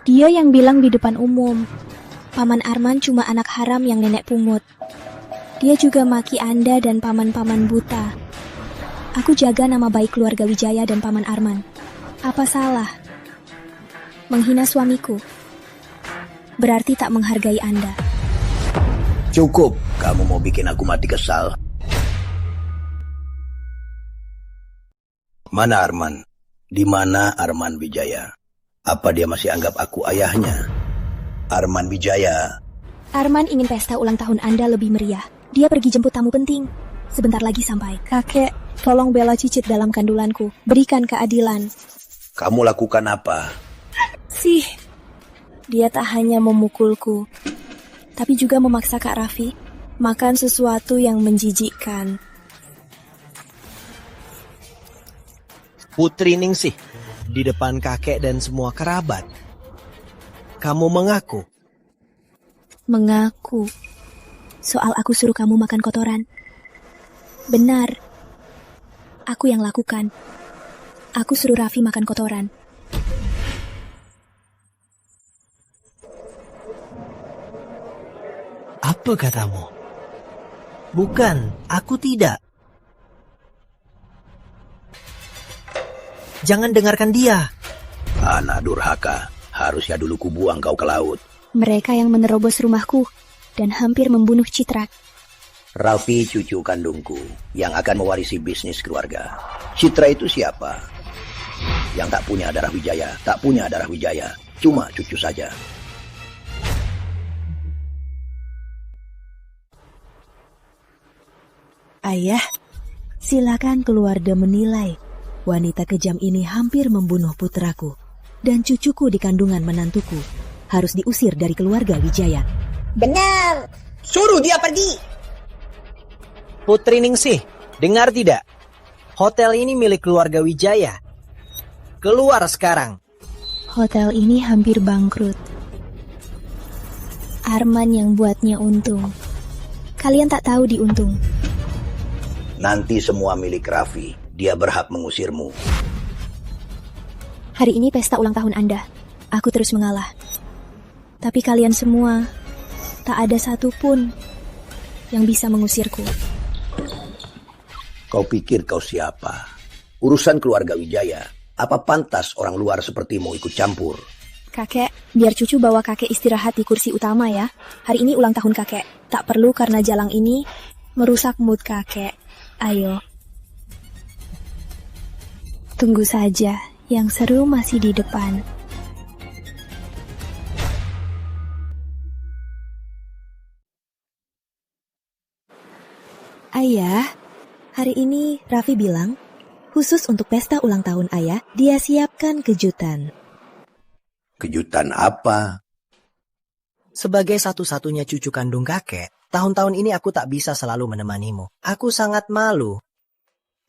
dia yang bilang di depan umum, Paman Arman cuma anak haram yang nenek pungut. Dia juga maki Anda dan paman-paman buta. Aku jaga nama baik keluarga Wijaya dan Paman Arman. Apa salah? Menghina suamiku berarti tak menghargai Anda. Cukup, kamu mau bikin aku mati kesal. Mana Arman? Di mana Arman Wijaya? Apa dia masih anggap aku ayahnya? Arman Wijaya. Arman ingin pesta ulang tahun Anda lebih meriah. Dia pergi jemput tamu penting. Sebentar lagi sampai. Kakek, tolong bela cicit dalam kandulanku. Berikan keadilan. Kamu lakukan apa? Sih, dia tak hanya memukulku, tapi juga memaksa Kak Raffi makan sesuatu yang menjijikkan. Putri Ningsih, di depan kakek dan semua kerabat. Kamu mengaku. Mengaku. Soal aku suruh kamu makan kotoran. Benar. Aku yang lakukan. Aku suruh Raffi makan kotoran. Apa katamu? Bukan, aku tidak. Jangan dengarkan dia. Anak durhaka, harusnya dulu kubuang kau ke laut. Mereka yang menerobos rumahku dan hampir membunuh Citra. Raffi cucu kandungku yang akan mewarisi bisnis keluarga. Citra itu siapa? Yang tak punya darah Wijaya, tak punya darah Wijaya, cuma cucu saja. Ayah, silakan keluarga menilai. Wanita kejam ini hampir membunuh putraku. Dan cucuku di kandungan menantuku harus diusir dari keluarga Wijaya. Benar. Suruh dia pergi. Putri Ningsih, dengar tidak? Hotel ini milik keluarga Wijaya. Keluar sekarang. Hotel ini hampir bangkrut. Arman yang buatnya untung. Kalian tak tahu diuntung. Nanti semua milik Raffi. Dia berhak mengusirmu. Hari ini pesta ulang tahun Anda. Aku terus mengalah. Tapi kalian semua, tak ada satupun yang bisa mengusirku. Kau pikir kau siapa? Urusan keluarga Wijaya. Apa pantas orang luar sepertimu ikut campur? Kakek, biar cucu bawa kakek istirahat di kursi utama ya. Hari ini ulang tahun kakek. Tak perlu karena jalang ini merusak mood kakek. Ayo. Tunggu saja, yang seru masih di depan. Ayah, hari ini Raffi bilang, khusus untuk pesta ulang tahun ayah, dia siapkan kejutan. Kejutan apa? Sebagai satu-satunya cucu kandung kakek, tahun-tahun ini aku tak bisa selalu menemanimu. Aku sangat malu.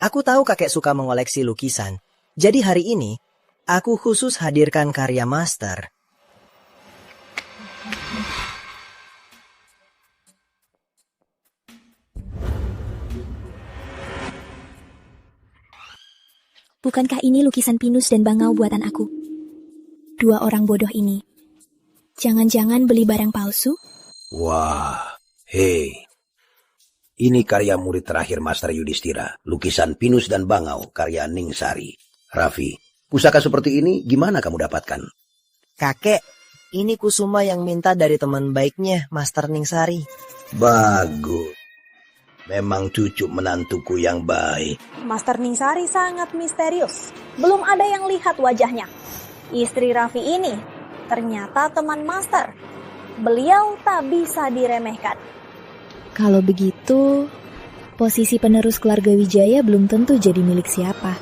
Aku tahu kakek suka mengoleksi lukisan. Jadi hari ini, aku khusus hadirkan karya master. Bukankah ini lukisan pinus dan bangau buatan aku? Dua orang bodoh ini. Jangan-jangan beli barang palsu? Wah, hei. Ini karya murid terakhir Master Yudhistira. Lukisan pinus dan bangau karya Ningsari. Raffi, pusaka seperti ini gimana kamu dapatkan? Kakek, ini Kusuma yang minta dari teman baiknya, Master Ningsari. Bagus. Memang cucu menantuku yang baik. Master Ningsari sangat misterius. Belum ada yang lihat wajahnya. Istri Raffi ini ternyata teman Master. Beliau tak bisa diremehkan. Kalau begitu, posisi penerus keluarga Wijaya belum tentu jadi milik siapa.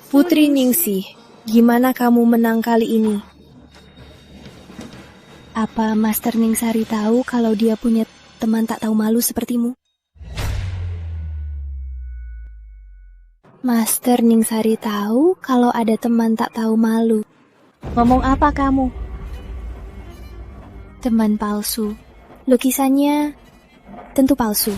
Putri Ningsih, gimana kamu menang kali ini? Apa Master Ningsari tahu kalau dia punya teman tak tahu malu sepertimu? Master Ningsari tahu kalau ada teman tak tahu malu. Ngomong apa kamu? Teman palsu. Lukisannya tentu palsu.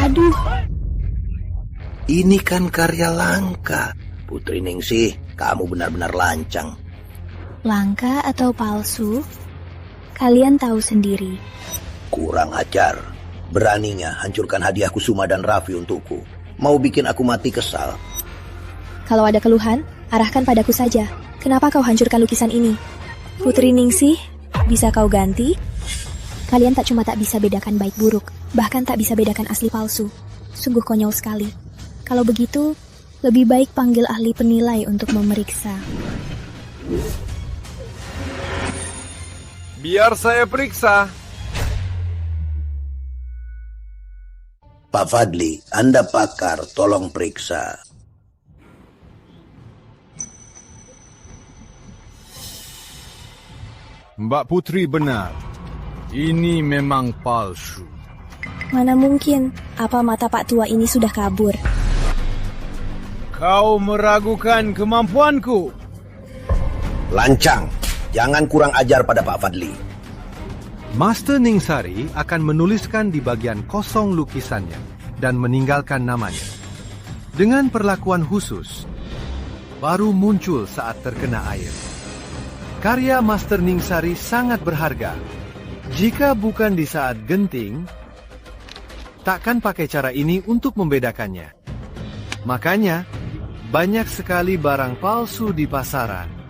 Aduh. Ini kan karya langka. Putri Ningsih, kamu benar-benar lancang. Langka atau palsu? Kalian tahu sendiri. Kurang ajar. Beraninya hancurkan hadiah Kusuma dan Raffi untukku. Mau bikin aku mati kesal. Kalau ada keluhan, arahkan padaku saja. Kenapa kau hancurkan lukisan ini? Putri Ningsih, bisa kau ganti? Kalian tak cuma tak bisa bedakan baik buruk, bahkan tak bisa bedakan asli palsu. Sungguh konyol sekali. Kalau begitu, lebih baik panggil ahli penilai untuk memeriksa. Biar saya periksa. Pak Fadli, Anda pakar, tolong periksa. Mbak Putri benar. Ini memang palsu. Mana mungkin, apa mata Pak Tua ini sudah kabur? Kau meragukan kemampuanku. Lancang, jangan kurang ajar pada Pak Fadli. Master Ningsari akan menuliskan di bagian kosong lukisannya dan meninggalkan namanya. Dengan perlakuan khusus, baru muncul saat terkena air. Karya Master Ningsari sangat berharga. Jika bukan di saat genting, takkan pakai cara ini untuk membedakannya. Makanya, banyak sekali barang palsu di pasaran.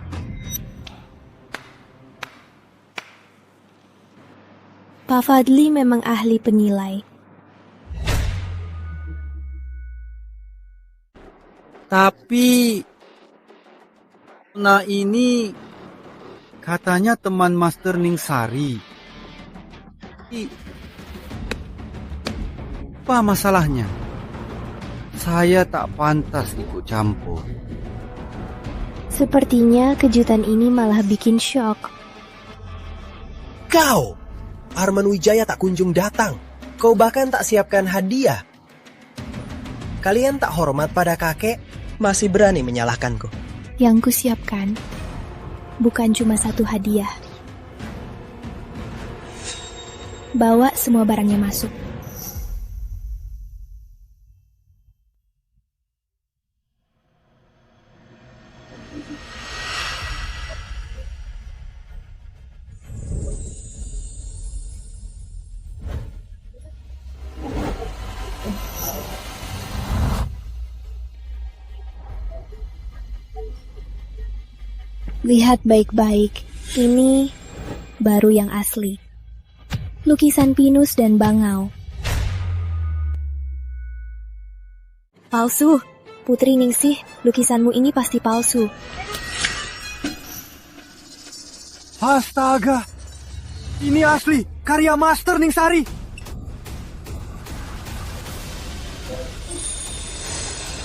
Pak Fadli memang ahli penilai. Tapi, nah ini katanya teman Master Ningsari. Apa masalahnya? Saya tak pantas ikut campur. Sepertinya kejutan ini malah bikin syok. Kau! Arman Wijaya tak kunjung datang. Kau bahkan tak siapkan hadiah. Kalian tak hormat pada kakek, masih berani menyalahkanku. Yang kusiapkan bukan cuma satu hadiah. Bawa semua barangnya masuk. Lihat baik-baik, ini baru yang asli. Lukisan Pinus dan Bangau. Palsu, Putri Ningsih, lukisanmu ini pasti palsu. Astaga, ini asli, karya Master Ningsari.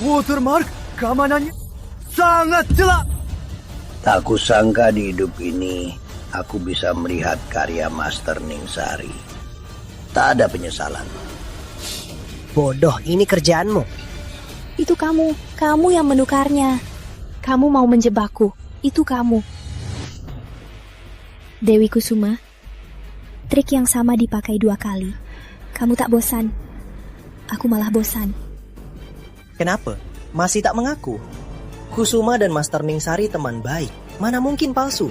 Watermark, keamanannya sangat jelas. Tak kusangka di hidup ini aku bisa melihat karya Master Ningsari. Tak ada penyesalan. Bodoh, ini kerjaanmu. Itu kamu yang menukarnya. Kamu mau menjebakku, itu kamu. Dewi Kusuma, trik yang sama dipakai 2 kali. Kamu tak bosan? Aku malah bosan. Kenapa? Masih tak mengaku? Kusuma dan Master Ningsari teman baik. Mana mungkin palsu?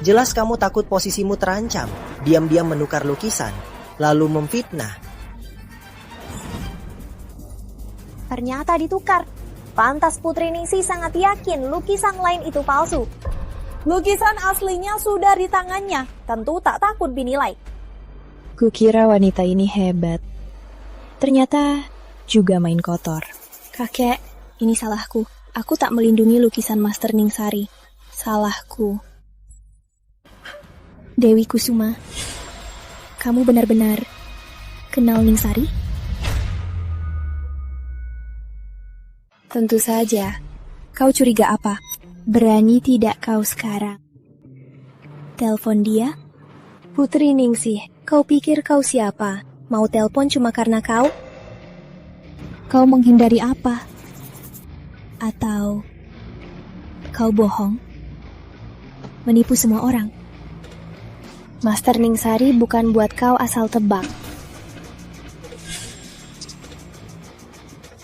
Jelas kamu takut posisimu terancam. Diam-diam menukar lukisan, lalu memfitnah. Ternyata ditukar. Pantas Putri Ningsih sangat yakin lukisan lain itu palsu. Lukisan aslinya sudah di tangannya, tentu tak takut dinilai. Kukira wanita ini hebat. Ternyata juga main kotor. Kakek, ini salahku. Aku tak melindungi lukisan Master Ningsari. Salahku. Dewi Kusuma, kamu benar-benar kenal Ningsari? Tentu saja. Kau curiga apa? Berani tidak kau sekarang? Telepon dia? Putri Ningsih, kau pikir kau siapa? Mau telepon cuma karena kau? Kau menghindari apa? Atau kau bohong? Menipu semua orang? Master Ningsari bukan buat kau asal tebak.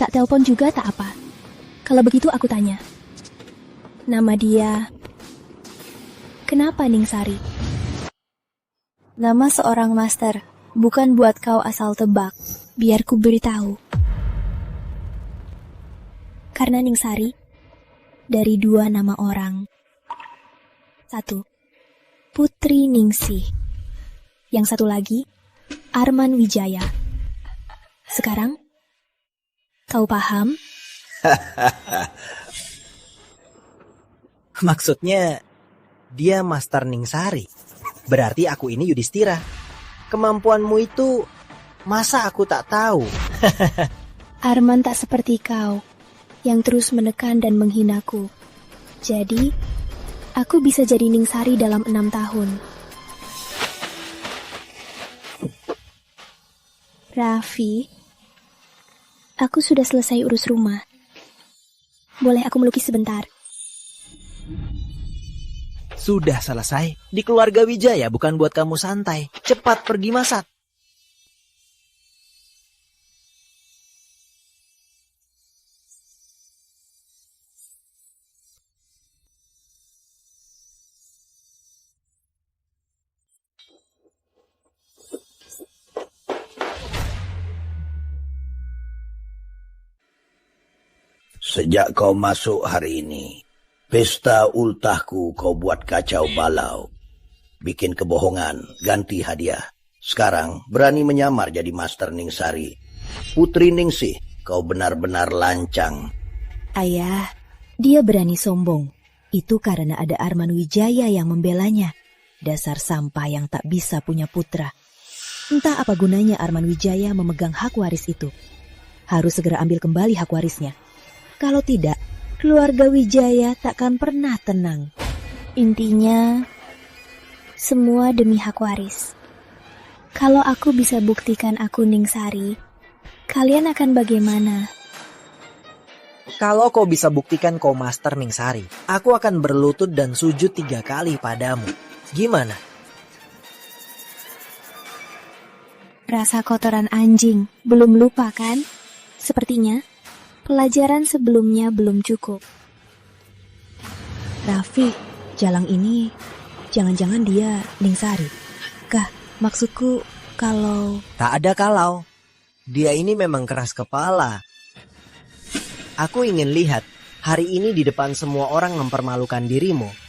Tak telepon juga tak apa. Kalau begitu aku tanya. Nama dia... Kenapa Ningsari? Nama seorang master, bukan buat kau asal tebak. Biar ku beritahu. Karena Ningsari, dari dua nama orang. 1. Putri Ningsih. Yang satu lagi, Arman Wijaya. Sekarang, kau paham? Maksudnya, dia Master Ningsari. Berarti aku ini Yudhistira. Kemampuanmu itu, masa aku tak tahu? Arman tak seperti kau, yang terus menekan dan menghinaku. Jadi, aku bisa jadi Ningsari dalam 6 tahun. Raffi, aku sudah selesai urus rumah. Boleh aku melukis sebentar? Sudah selesai. Di keluarga Wijaya bukan buat kamu santai. Cepat pergi masak. Sejak kau masuk hari ini, pesta ultahku kau buat kacau balau. Bikin kebohongan, ganti hadiah. Sekarang berani menyamar jadi Master Ningsari. Putri Ningsih, kau benar-benar lancang. Ayah, dia berani sombong. Itu karena ada Arman Wijaya yang membelanya. Dasar sampah yang tak bisa punya putra. Entah apa gunanya Arman Wijaya memegang hak waris itu. Harus segera ambil kembali hak warisnya. Kalau tidak, keluarga Wijaya takkan pernah tenang. Intinya, semua demi hak waris. Kalau aku bisa buktikan aku Ningsari, kalian akan bagaimana? Kalau kau bisa buktikan kau Master Ningsari, aku akan berlutut dan sujud 3 kali padamu. Gimana? Rasa kotoran anjing, belum lupa kan? Sepertinya, pelajaran sebelumnya belum cukup. Raffi, Jalang ini, jangan-jangan dia Ningsari. Kah, maksudku kalau... Tak ada kalau. Dia ini memang keras kepala. Aku ingin lihat, hari ini di depan semua orang mempermalukan dirimu.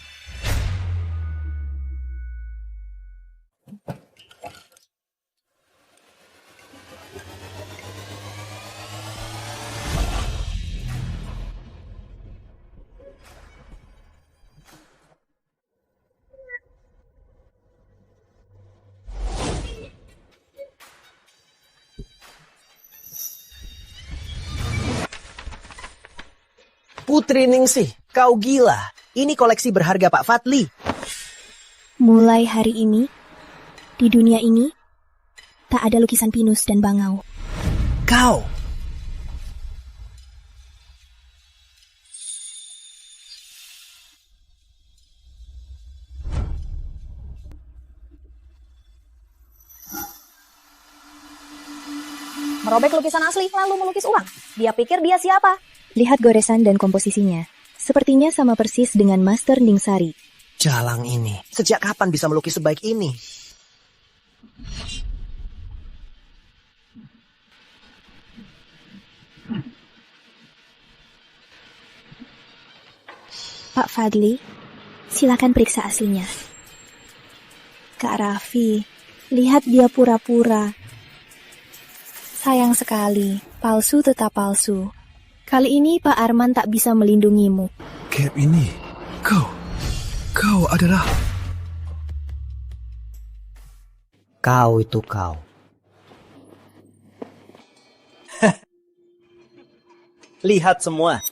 Putri Ningsih, kau gila. Ini koleksi berharga Pak Fadli. Mulai hari ini, di dunia ini, tak ada lukisan pinus dan bangau. Kau! Merobek lukisan asli, lalu melukis ulang. Dia pikir dia siapa? Lihat goresan dan komposisinya. Sepertinya sama persis dengan Master Ningsari. Jalang ini, sejak kapan bisa melukis sebaik ini? Pak Fadli, silakan periksa aslinya. Kak Raffi, lihat dia pura-pura. Sayang sekali, palsu tetap palsu. Kali ini Pak Arman tak bisa melindungimu. Cap ini, kau adalah... Kau itu kau. Lihat semua.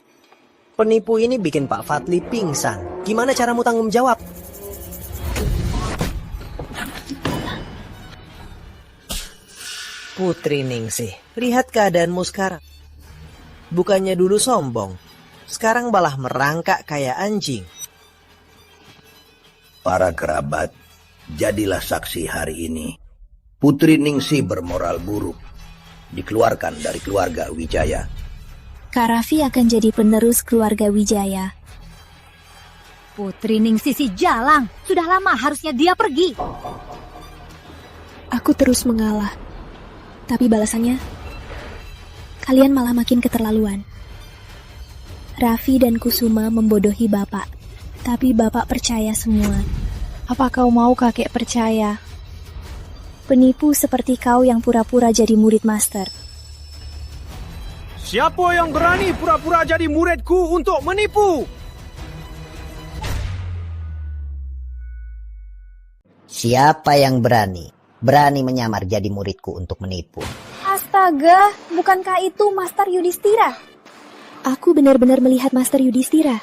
Penipu ini bikin Pak Fadli pingsan. Gimana caramu tanggung jawab? Putri Ningsih, lihat keadaanmu sekarang. Bukannya dulu sombong, sekarang malah merangkak kayak anjing. Para kerabat, jadilah saksi hari ini. Putri Ningsih bermoral buruk, dikeluarkan dari keluarga Wijaya. Kak Raffi akan jadi penerus keluarga Wijaya. Putri Ningsih si Jalang, sudah lama harusnya dia pergi. Aku terus mengalah. Tapi balasannya, kalian malah makin keterlaluan. Raffi dan Kusuma membodohi Bapak, tapi Bapak percaya semua. Apa kau mau kakek percaya? Penipu seperti kau yang pura-pura jadi murid master. Siapa yang berani pura-pura jadi muridku untuk menipu? Siapa yang berani menyamar jadi muridku untuk menipu? Astaga, bukankah itu Master Yudhistira? Aku benar-benar melihat Master Yudhistira.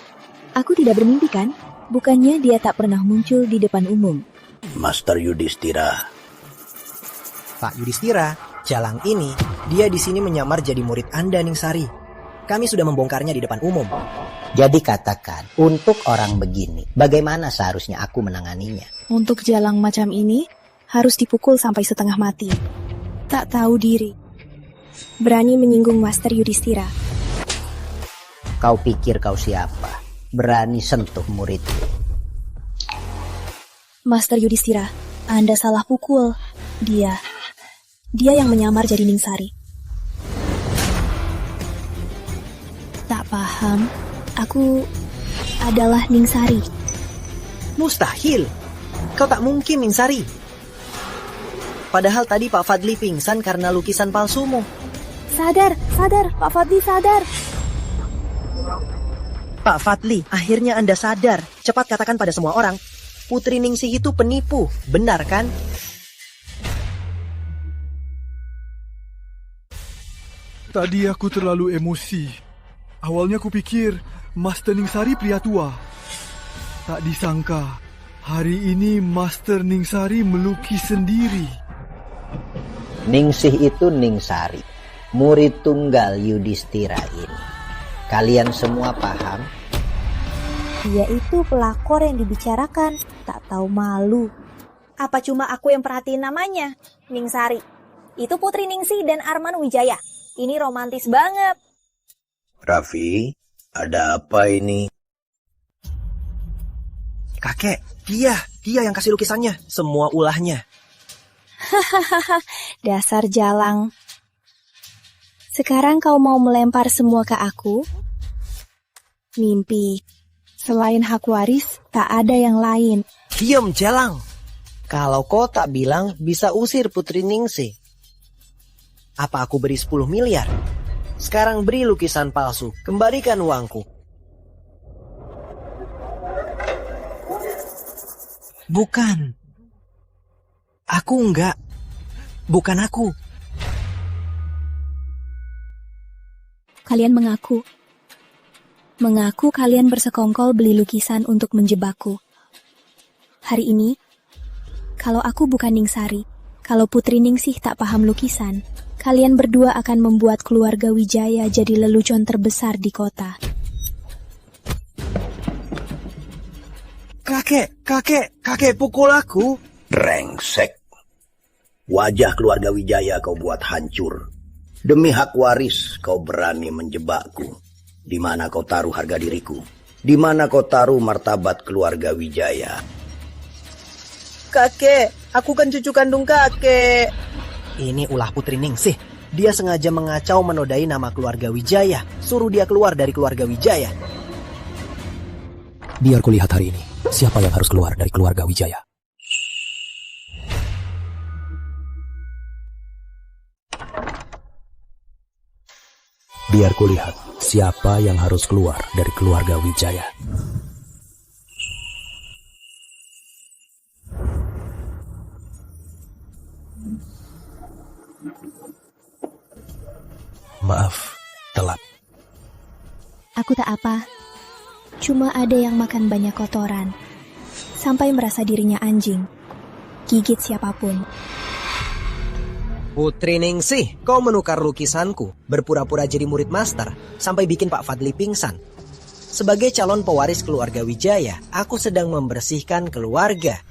Aku tidak bermimpi kan? Bukannya dia tak pernah muncul di depan umum. Master Yudhistira. Pak Yudhistira, Jalang ini, dia di sini menyamar jadi murid Anda, Ningsari. Kami sudah membongkarnya di depan umum. Jadi katakan, untuk orang begini, bagaimana seharusnya aku menanganinya? Untuk Jalang macam ini, harus dipukul sampai setengah mati. Tak tahu diri. Berani menyinggung Master Yudhistira. Kau pikir kau siapa? Berani sentuh muridku. Master Yudhistira, Anda salah pukul. Dia yang menyamar jadi Ningsari. Tak paham, aku adalah Ningsari. Mustahil. Kau tak mungkin, Ningsari. Padahal tadi Pak Fadli pingsan karena lukisan palsumu. Sadar, Pak Fadli sadar. Pak Fadli, akhirnya Anda sadar. Cepat katakan pada semua orang, Putri Ningsih itu penipu, benar kan? Tadi aku terlalu emosi. Awalnya aku pikir Master Ningsari pria tua. Tak disangka, hari ini Master Ningsari melukis sendiri. Ningsih itu Ningsari, murid tunggal Yudhistira ini. Kalian semua paham? Dia itu pelakor yang dibicarakan, tak tahu malu. Apa cuma aku yang perhatiin namanya? Ningsari. Itu Putri Ningsih dan Arman Wijaya. Ini romantis banget. Raffi, ada apa ini? Kakek, dia yang kasih lukisannya, semua ulahnya. Hahaha, dasar Jalang. Sekarang kau mau melempar semua ke aku? Mimpi. Selain hak waris, tak ada yang lain. Diam, Jalang. Kalau kau tak bilang, bisa usir Putri Ningsih. Apa aku beri 10 miliar? Sekarang beri lukisan palsu, kembalikan uangku. Bukan. Aku enggak. Bukan aku. Kalian mengaku. Mengaku kalian bersekongkol beli lukisan untuk menjebakku. Hari ini, kalau aku bukan Ningsari, kalau Putri Ningsih tak paham lukisan, kalian berdua akan membuat keluarga Wijaya jadi lelucon terbesar di kota. Kakek pukul aku. Brengsek. Wajah keluarga Wijaya kau buat hancur. Demi hak waris kau berani menjebakku. Di mana kau taruh harga diriku? Di mana kau taruh martabat keluarga Wijaya? Kakek, aku kan cucu kandung kakek. Ini ulah Putri Ningsih. Dia sengaja mengacau menodai nama keluarga Wijaya. Suruh dia keluar dari keluarga Wijaya. Biar kulihat hari ini, siapa yang harus keluar dari keluarga Wijaya. Biar kulihat siapa yang harus keluar dari keluarga Wijaya. Maaf, telat. Aku tak apa. Cuma ada yang makan banyak kotoran. Sampai merasa dirinya anjing. Gigit siapapun. Putri Ningsih, kau menukar lukisanku, berpura-pura jadi murid master, sampai bikin Pak Fadli pingsan. Sebagai calon pewaris keluarga Wijaya, aku sedang membersihkan keluarga.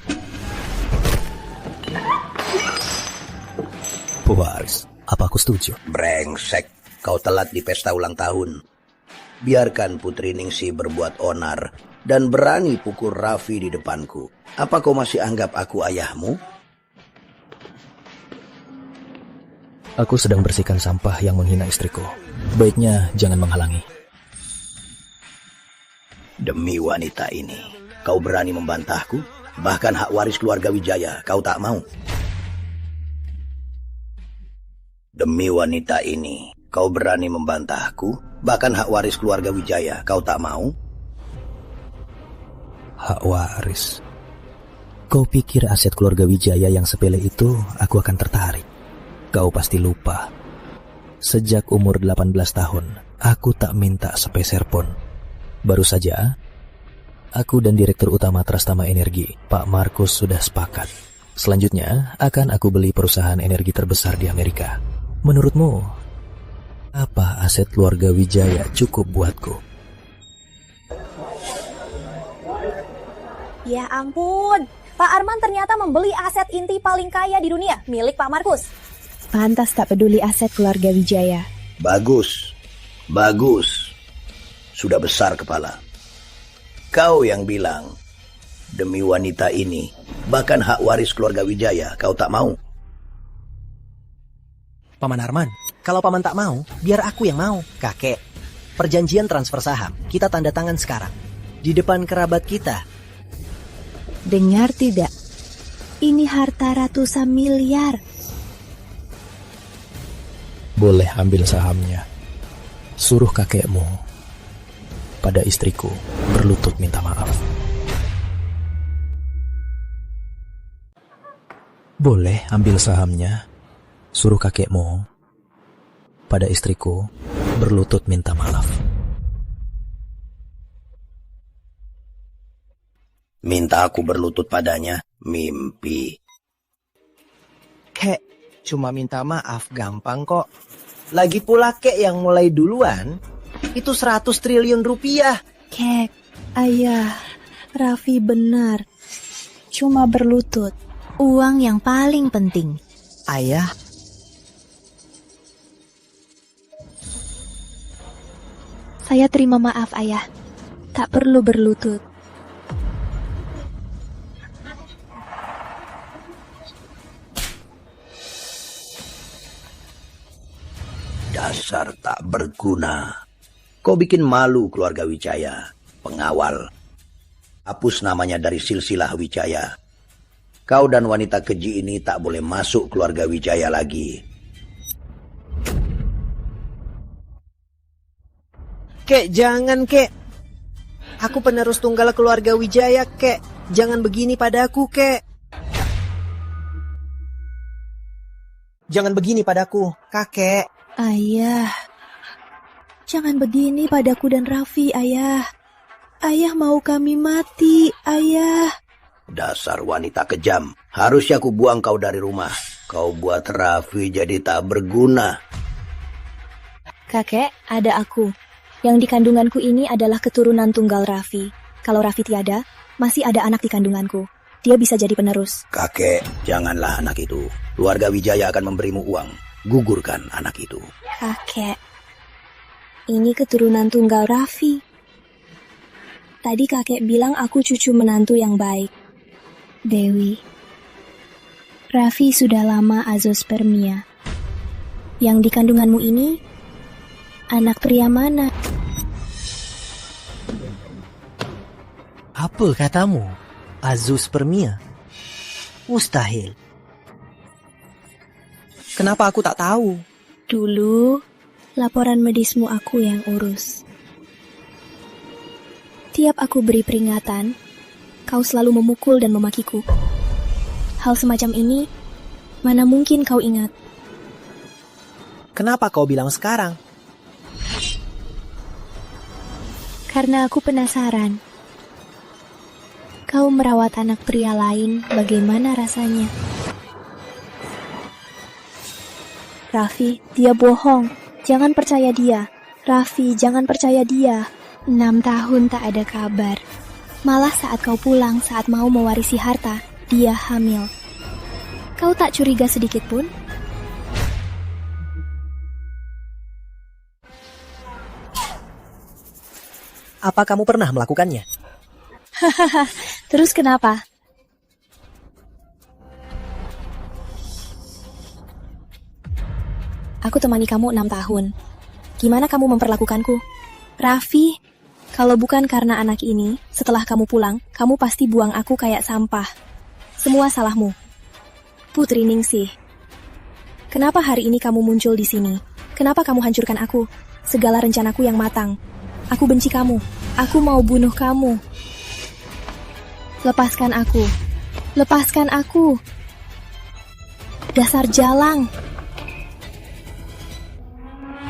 Pewaris, apa aku setuju? Brengsek, kau telat di pesta ulang tahun. Biarkan Putri Ningsih berbuat onar dan berani pukul Raffi di depanku. Apa kau masih anggap aku ayahmu? Aku sedang bersihkan sampah yang menghina istriku. Baiknya jangan menghalangi. Demi wanita ini, kau berani membantahku? Bahkan hak waris keluarga Wijaya kau tak mau. Demi wanita ini, kau berani membantahku? Bahkan hak waris keluarga Wijaya kau tak mau? Hak waris? Kau pikir aset keluarga Wijaya yang sepele itu aku akan tertarik? Kau pasti lupa. Sejak umur 18 tahun, aku tak minta sepeser pun. Baru saja, aku dan Direktur Utama Trastama Energi, Pak Markus sudah sepakat. Selanjutnya, akan aku beli perusahaan energi terbesar di Amerika. Menurutmu, apa aset keluarga Wijaya cukup buatku? Ya ampun, Pak Arman ternyata membeli aset inti paling kaya di dunia, milik Pak Markus. Pantas tak peduli aset keluarga Wijaya. Bagus, bagus. Sudah besar kepala. Kau yang bilang, demi wanita ini, bahkan hak waris keluarga Wijaya kau tak mau. Paman Arman, kalau Paman tak mau, biar aku yang mau. Kakek, perjanjian transfer saham, kita tanda tangan sekarang. Di depan kerabat kita. Dengar tidak? Ini harta ratusan miliar. Boleh ambil sahamnya. Suruh kakekmu pada istriku berlutut minta maaf. Boleh ambil sahamnya. Suruh kakekmu pada istriku berlutut minta maaf. Minta aku berlutut padanya, mimpi. Kek, cuma minta maaf gampang kok. Lagi pula kek yang mulai duluan, itu 100 triliun rupiah. Kek, ayah, Raffi benar. Cuma berlutut. Uang yang paling penting. Ayah, saya terima maaf ayah. Tak perlu berlutut. Dasar tak berguna. Kau bikin malu keluarga Wijaya. Pengawal. Hapus namanya dari silsilah Wijaya. Kau dan wanita keji ini tak boleh masuk keluarga Wijaya lagi. Kek, jangan kek. Aku penerus tunggal keluarga Wijaya kek. Jangan begini padaku kek. Jangan begini padaku, kakek. Ayah, jangan begini padaku dan Raffi, ayah. Ayah mau kami mati, ayah. Dasar wanita kejam. Harusnya aku buang kau dari rumah. Kau buat Raffi jadi tak berguna. Kakek, ada aku. Yang di kandunganku ini adalah keturunan tunggal Raffi. Kalau Raffi tiada, masih ada anak di kandunganku. Dia bisa jadi penerus. Kakek, janganlah anak itu. Keluarga Wijaya akan memberimu uang. Gugurkan anak itu. Kakek, ini keturunan tunggal Raffi. Tadi kakek bilang aku cucu menantu yang baik. Dewi, Raffi sudah lama azoospermia. Yang di kandunganmu ini, anak pria mana? Apa katamu? Azoospermia? Mustahil. Kenapa aku tak tahu? Dulu, laporan medismu aku yang urus. Tiap aku beri peringatan, kau selalu memukul dan memakiku. Hal semacam ini, mana mungkin kau ingat? Kenapa kau bilang sekarang? Karena aku penasaran. Kau merawat anak pria lain, bagaimana rasanya? Raffi, dia bohong. Jangan percaya dia. Raffi, jangan percaya dia. 6 tahun tak ada kabar. Malah saat kau pulang, saat mau mewarisi harta, dia hamil. Kau tak curiga sedikit pun? Apa kamu pernah melakukannya? Hahaha, terus kenapa? Aku temani kamu 6 tahun. Gimana kamu memperlakukanku? Raffi, kalau bukan karena anak ini, setelah kamu pulang, kamu pasti buang aku kayak sampah. Semua salahmu. Putri Ningsih. Kenapa hari ini kamu muncul di sini? Kenapa kamu hancurkan aku? Segala rencanaku yang matang. Aku benci kamu. Aku mau bunuh kamu. Lepaskan aku. Lepaskan aku. Dasar jalang.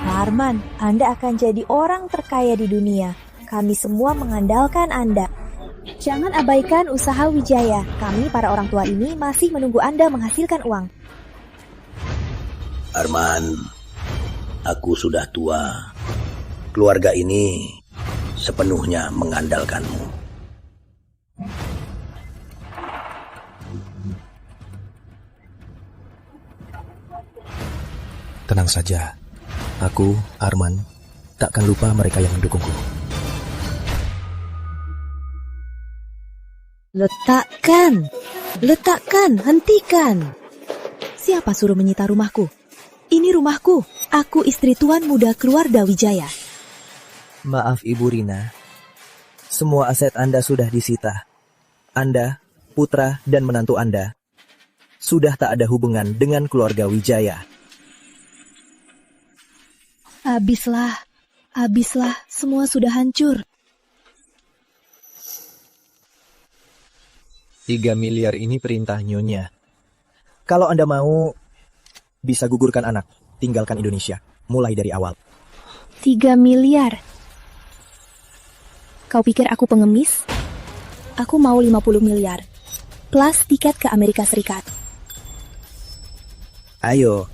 Arman, Anda akan jadi orang terkaya di dunia. Kami semua mengandalkan Anda. Jangan abaikan usaha Wijaya. Kami para orang tua ini masih menunggu Anda menghasilkan uang. Arman, aku sudah tua. Keluarga ini sepenuhnya mengandalkanmu. Tenang saja. Aku, Arman, takkan lupa mereka yang mendukungku. Letakkan! Letakkan! Hentikan! Siapa suruh menyita rumahku? Ini rumahku. Aku istri tuan muda keluarga Wijaya. Maaf Ibu Rina. Semua aset Anda sudah disita. Anda, putra dan menantu Anda sudah tak ada hubungan dengan keluarga Wijaya. Habislah. Habislah. Semua sudah hancur. 3 miliar ini perintah Nyonya. Kalau Anda mau, bisa gugurkan anak, tinggalkan Indonesia, mulai dari awal. 3 miliar. Kau pikir aku pengemis? Aku mau 50 miliar. Plus tiket ke Amerika Serikat. Ayo.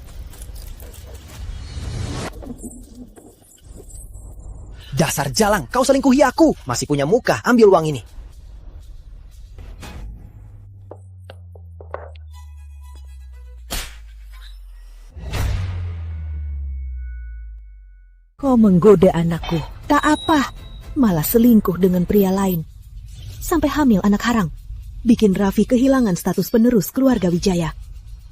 Dasar jalang, kau selingkuhi aku. Masih punya muka, ambil uang ini. Kau menggoda anakku. Tak apa. Malah selingkuh dengan pria lain. Sampai hamil anak haram. Bikin Raffi kehilangan status penerus keluarga Wijaya.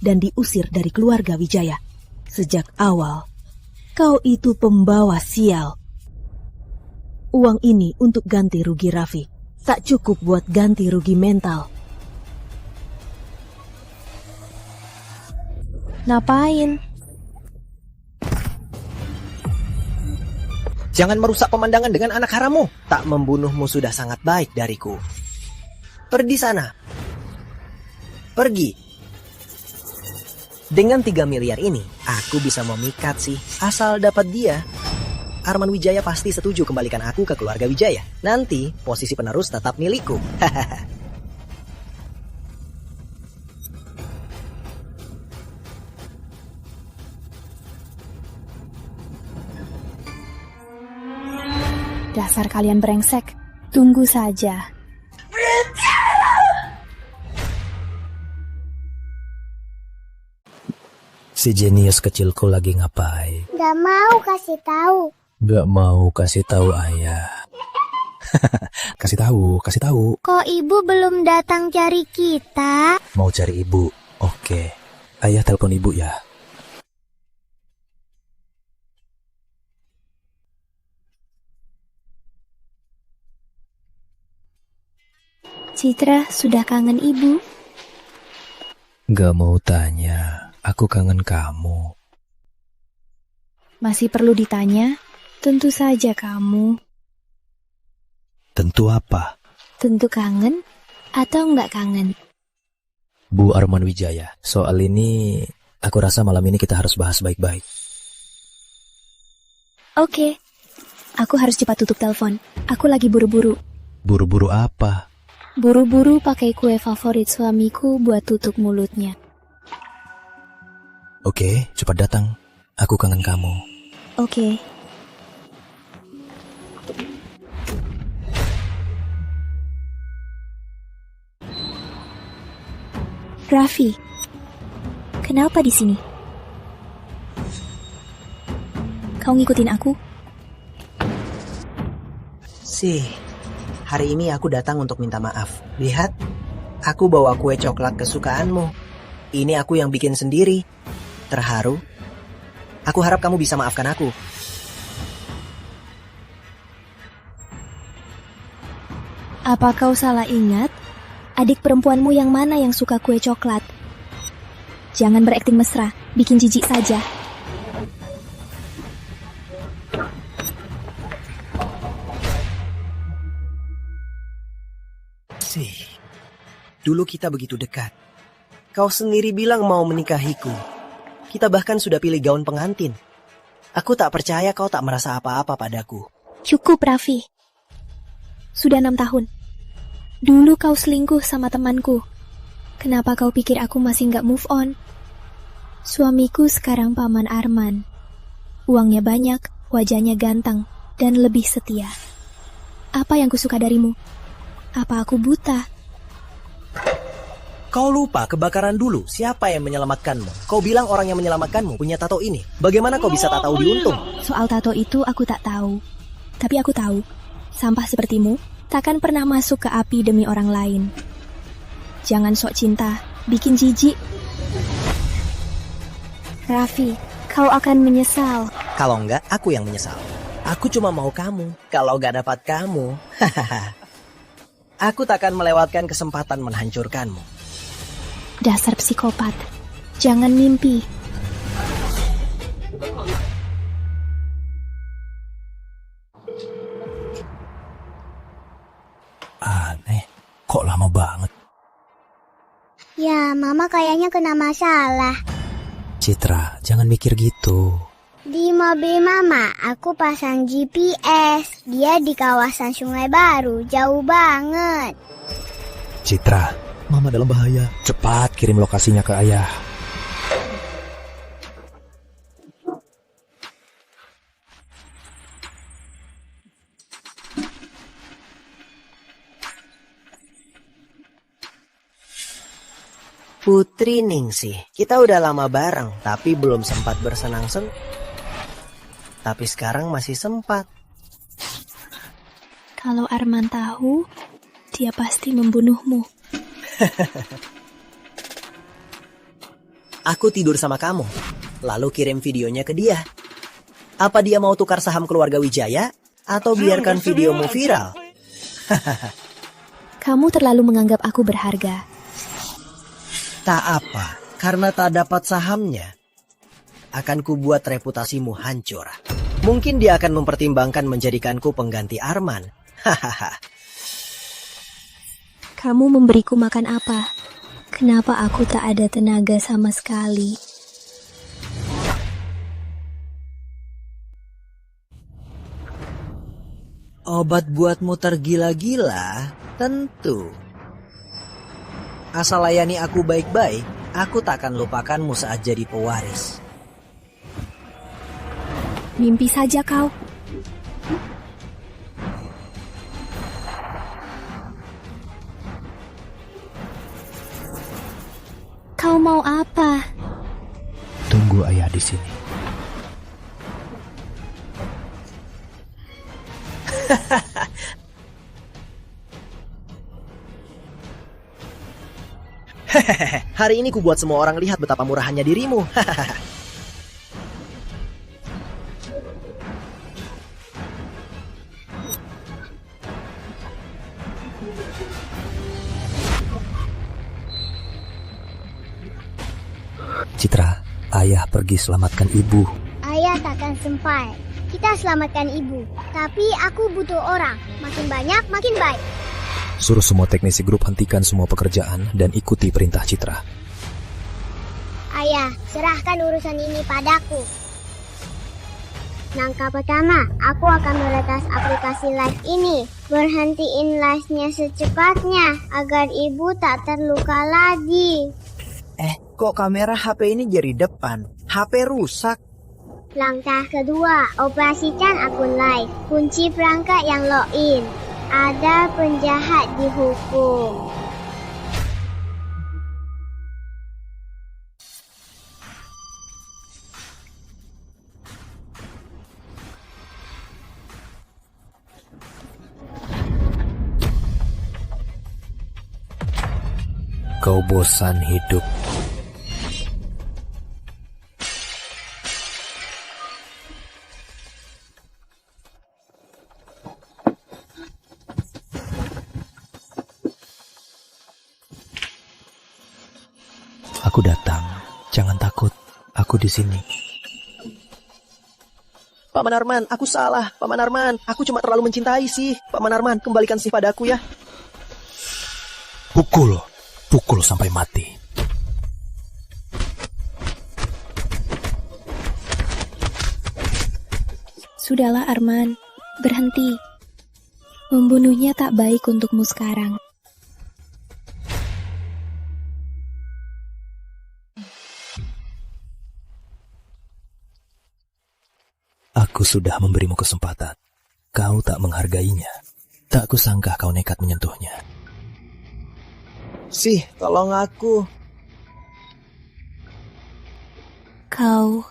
Dan diusir dari keluarga Wijaya. Sejak awal, kau itu pembawa sial. Uang ini untuk ganti rugi Raffi. Tak cukup buat ganti rugi mental. Ngapain? Jangan merusak pemandangan dengan anak harammu. Tak membunuhmu sudah sangat baik dariku. Pergi sana. Pergi. Dengan 3 miliar ini, aku bisa memikat sih. Asal dapat dia. Arman Wijaya pasti setuju kembalikan aku ke keluarga Wijaya. Nanti, posisi penerus tetap milikku. Dasar kalian brengsek. Tunggu saja. Si jenius kecilku lagi ngapain? Gak mau kasih tahu. Gak mau kasih tahu ayah. Kasih tahu, kasih tahu. Kok ibu belum datang cari kita? Mau cari ibu? Oke. Ayah telepon ibu ya. Citra sudah kangen ibu? Gak mau tanya. Aku kangen kamu. Masih perlu ditanya? Tentu saja kamu. Tentu apa? Tentu kangen atau nggak kangen? Bu Arman Wijaya, soal ini aku rasa malam ini kita harus bahas baik-baik. Oke. Aku harus cepat tutup telepon. Aku lagi buru-buru. Buru-buru apa? Buru-buru pakai kue favorit suamiku buat tutup mulutnya. Oke, cepat datang. Aku kangen kamu. Oke. Raffi, kenapa di sini? Kau ngikutin aku? Hari ini aku datang untuk minta maaf. Lihat, aku bawa kue coklat kesukaanmu. Ini aku yang bikin sendiri. Terharu. Aku harap kamu bisa maafkan aku. Apa kau salah ingat? Adik perempuanmu yang mana yang suka kue coklat? Jangan berakting mesra, bikin jijik saja. Dulu kita begitu dekat. Kau sendiri bilang mau menikahiku. Kita bahkan sudah pilih gaun pengantin. Aku tak percaya kau tak merasa apa-apa padaku. Cukup, Raffi. Sudah 6 tahun. Dulu kau selingkuh sama temanku. Kenapa kau pikir aku masih nggak move on? Suamiku sekarang Paman Arman. Uangnya banyak, wajahnya ganteng, dan lebih setia. Apa yang kusuka darimu? Apa aku buta? Kau lupa kebakaran dulu, siapa yang menyelamatkanmu? Kau bilang orang yang menyelamatkanmu punya tato ini. Bagaimana kau bisa tak tahu diuntung? Soal tato itu aku tak tahu. Tapi aku tahu, sampah sepertimu takkan pernah masuk ke api demi orang lain. Jangan sok cinta, bikin jijik. Raffi, kau akan menyesal. Kalau enggak, aku yang menyesal. Aku cuma mau kamu. Kalau enggak dapat kamu, aku takkan melewatkan kesempatan menghancurkanmu. Dasar psikopat. Jangan mimpi. Aneh, kok lama banget? Ya, Mama kayaknya kena masalah. Citra, jangan mikir gitu. Di mobil Mama, aku pasang GPS. Dia di kawasan Sungai Baru, jauh banget. Citra, Mama dalam bahaya. Cepat kirim lokasinya ke ayah. Putri Ningsih, kita udah lama bareng, tapi belum sempat bersenang-senang. Tapi sekarang masih sempat. Kalau Arman tahu, dia pasti membunuhmu. Aku tidur sama kamu, lalu kirim videonya ke dia. Apa dia mau tukar saham keluarga Wijaya, atau biarkan videomu viral? Kamu terlalu menganggap aku berharga. Tak apa, karena tak dapat sahamnya. Akan kubuat reputasimu hancur. Mungkin dia akan mempertimbangkan menjadikanku pengganti Arman. Hahaha. Kamu memberiku makan apa? Kenapa aku tak ada tenaga sama sekali? Obat buatmu tergila-gila? Tentu. Asal layani aku baik-baik, aku tak akan lupakanmu saat jadi pewaris. Mimpi saja kau. Kau mau apa? Tunggu ayah di sini. Hari ini kubuat semua orang lihat betapa murahannya dirimu. Citra, ayah pergi selamatkan ibu. Ayah takkan sempat. Kita selamatkan ibu. Tapi aku butuh orang. Makin banyak, makin baik. Suruh semua teknisi grup hentikan semua pekerjaan dan ikuti perintah Citra. Ayah, serahkan urusan ini padaku. Langkah pertama, aku akan meretas aplikasi live ini. Berhentiin live-nya secepatnya agar ibu tak terluka lagi. Kok kamera HP ini jadi depan? HP rusak. Langkah kedua, operasikan akun live. Kunci perangkat yang login. Ada penjahat dihukum. Kau bosan hidup. Aku datang. Jangan takut. Aku di sini. Paman Arman, aku salah. Paman Arman, aku cuma terlalu mencintai sih. Paman Arman, kembalikan sih padaku ya. Pukul sampai mati. Sudahlah Arman, berhenti. Membunuhnya tak baik untukmu sekarang. Aku sudah memberimu kesempatan. Kau tak menghargainya. Tak kusangka kau nekat menyentuhnya. Sih, tolong aku. Kau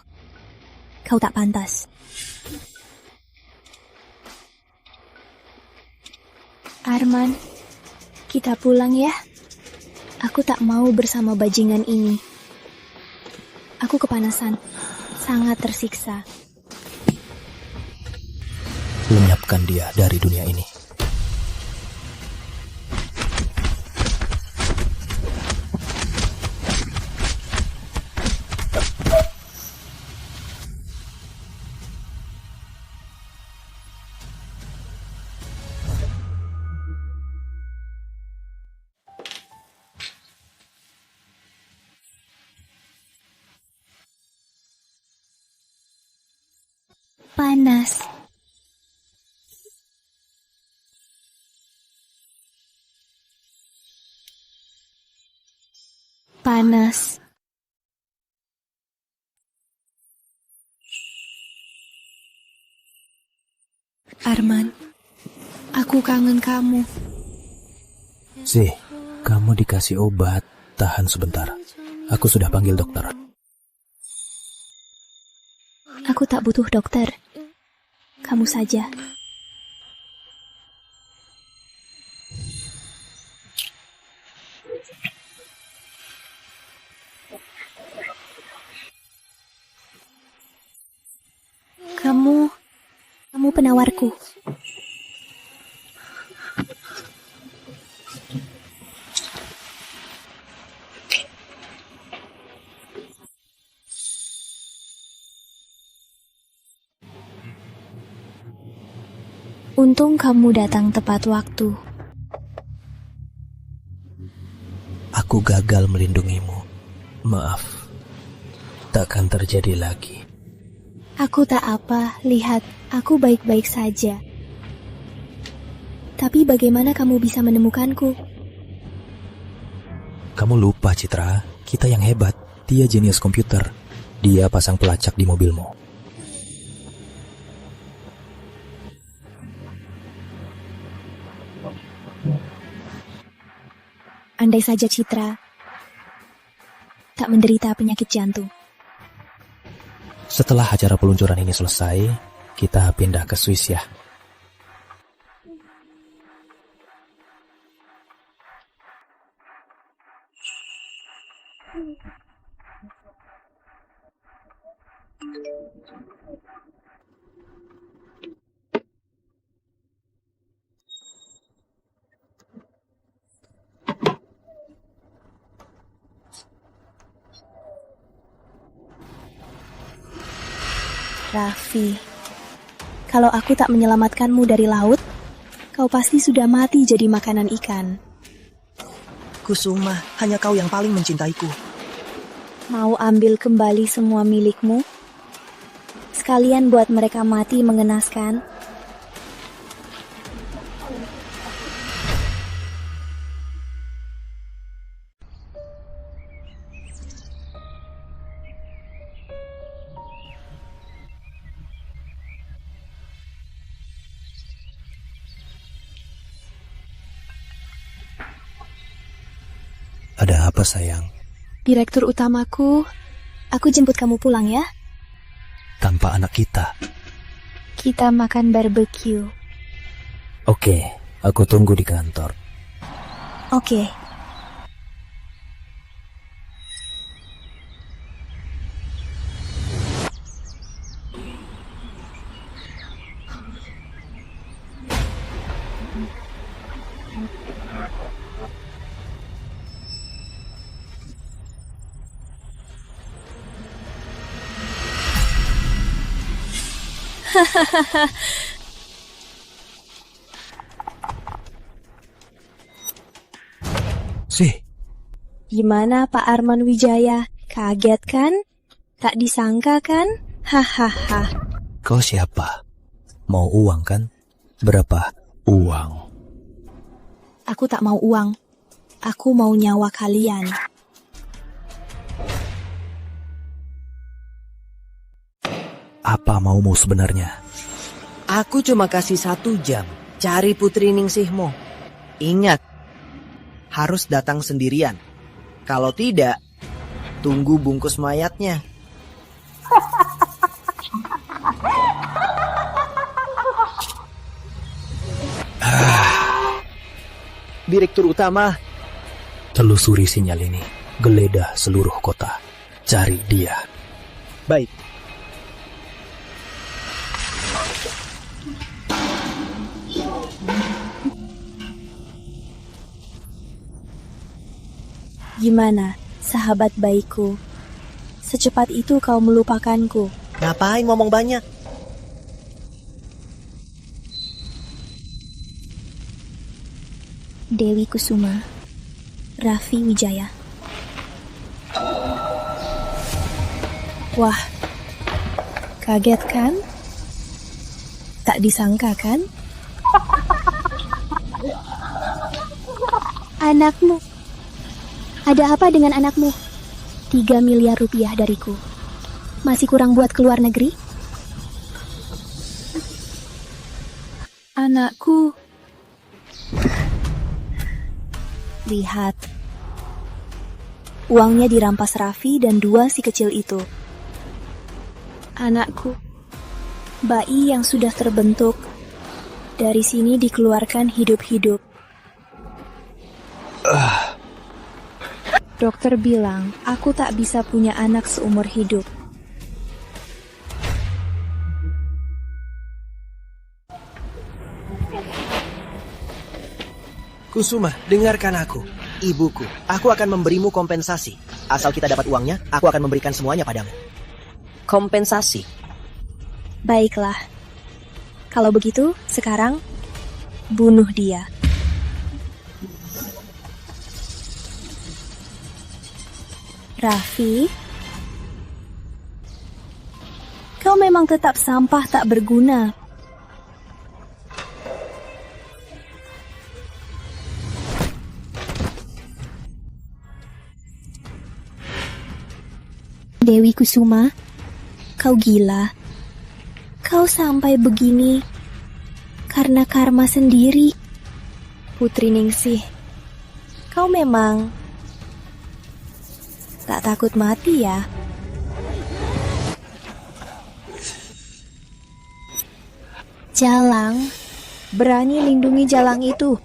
tak pantas. Arman, kita pulang ya. Aku tak mau bersama bajingan ini. Aku kepanasan, sangat tersiksa. Lenyapkan dia dari dunia ini. Panas. Panas. Arman, aku kangen kamu. Sih, kamu dikasih obat. Tahan sebentar. Aku sudah panggil dokter. Aku tak butuh dokter. Kamu saja. Kamu penawarku. Untung kamu datang tepat waktu. Aku gagal melindungimu. Maaf. Takkan terjadi lagi. Aku tak apa, lihat, aku baik-baik saja. Tapi bagaimana kamu bisa menemukanku? Kamu lupa, Citra. Kita yang hebat. Dia jenius komputer. Dia pasang pelacak di mobilmu. Andai saja Citra tak menderita penyakit jantung. Setelah acara peluncuran ini selesai, kita pindah ke Swiss ya. Raffi, kalau aku tak menyelamatkanmu dari laut, kau pasti sudah mati jadi makanan ikan. Kusuma, hanya kau yang paling mencintaiku. Mau ambil kembali semua milikmu? sekalian buat mereka mati mengenaskan. Ada apa sayang? Direktur utamaku, aku jemput kamu pulang ya. Tanpa anak kita. Kita makan barbecue. Oke, aku tunggu di kantor. Oke. Sih. Gimana Pak Arman Wijaya? Kaget kan? Tak disangka kan? Hahaha. Kau siapa? Mau uang kan? Berapa uang? Aku tak mau uang. Aku mau nyawa kalian. Apa maumu sebenarnya? Aku cuma kasih 1 jam. Cari Putri Ningsihmu. Ingat, harus datang sendirian. Kalau tidak, tunggu bungkus mayatnya. Direktur utama. Telusuri sinyal ini. Geledah seluruh kota. Cari dia. Baik. Gimana, sahabat baikku? Secepat itu kau melupakanku. Ngapain ngomong banyak? Dewi Kusuma, Raffi Wijaya. Wah, kaget kan? Tak disangka kan? Anakmu. Ada apa dengan anakmu? 3 miliar rupiah dariku. Masih kurang buat keluar negeri? Anakku. Lihat. Uangnya dirampas Raffi dan 2 si kecil itu. Anakku. Bayi yang sudah terbentuk. Dari sini dikeluarkan hidup-hidup. Dokter bilang, aku tak bisa punya anak seumur hidup. Kusuma, dengarkan aku. Ibuku, aku akan memberimu kompensasi. Asal kita dapat uangnya, aku akan memberikan semuanya padamu. Kompensasi? Baiklah. Kalau begitu, sekarang bunuh dia. Raffi, kau memang tetap sampah tak berguna. Dewi Kusuma, kau gila. Kau sampai begini karena karma sendiri. Putri Ningsih, kau memang tak takut mati ya? Jalang, berani lindungi Jalang itu.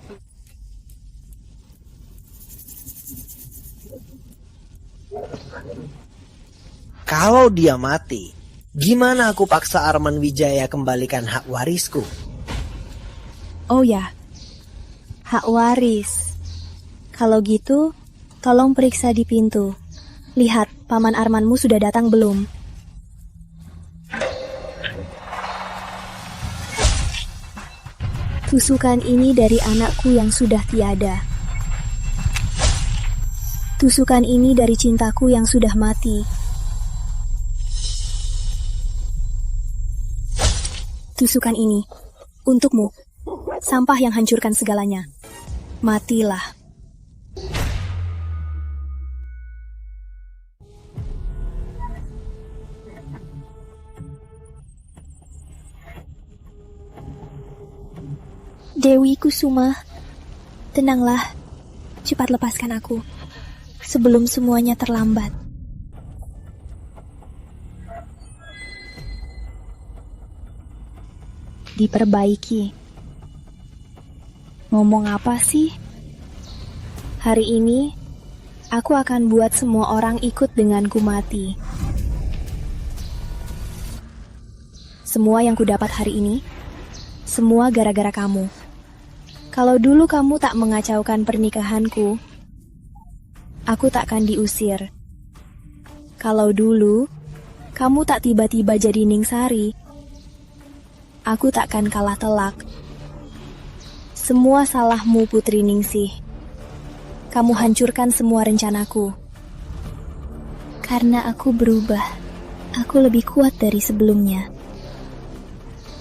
Kalau dia mati, gimana aku paksa Arman Wijaya kembalikan hak warisku? Oh ya, hak waris. Kalau gitu, tolong periksa di pintu. Lihat, paman Armanmu sudah datang belum? Tusukan ini dari anakku yang sudah tiada. Tusukan ini dari cintaku yang sudah mati. Tusukan ini, untukmu, sampah yang hancurkan segalanya. Matilah. Dewi Kusuma, tenanglah, cepat lepaskan aku, sebelum semuanya terlambat. Diperbaiki. Ngomong apa sih? Hari ini, aku akan buat semua orang ikut denganku mati. Semua yang kudapat hari ini, semua gara-gara kamu. Kalau dulu kamu tak mengacaukan pernikahanku, aku takkan diusir. Kalau dulu kamu tak tiba-tiba jadi Ningsari, aku takkan kalah telak. Semua salahmu, Putri Ningsih. Kamu hancurkan semua rencanaku. Karena aku berubah, aku lebih kuat dari sebelumnya.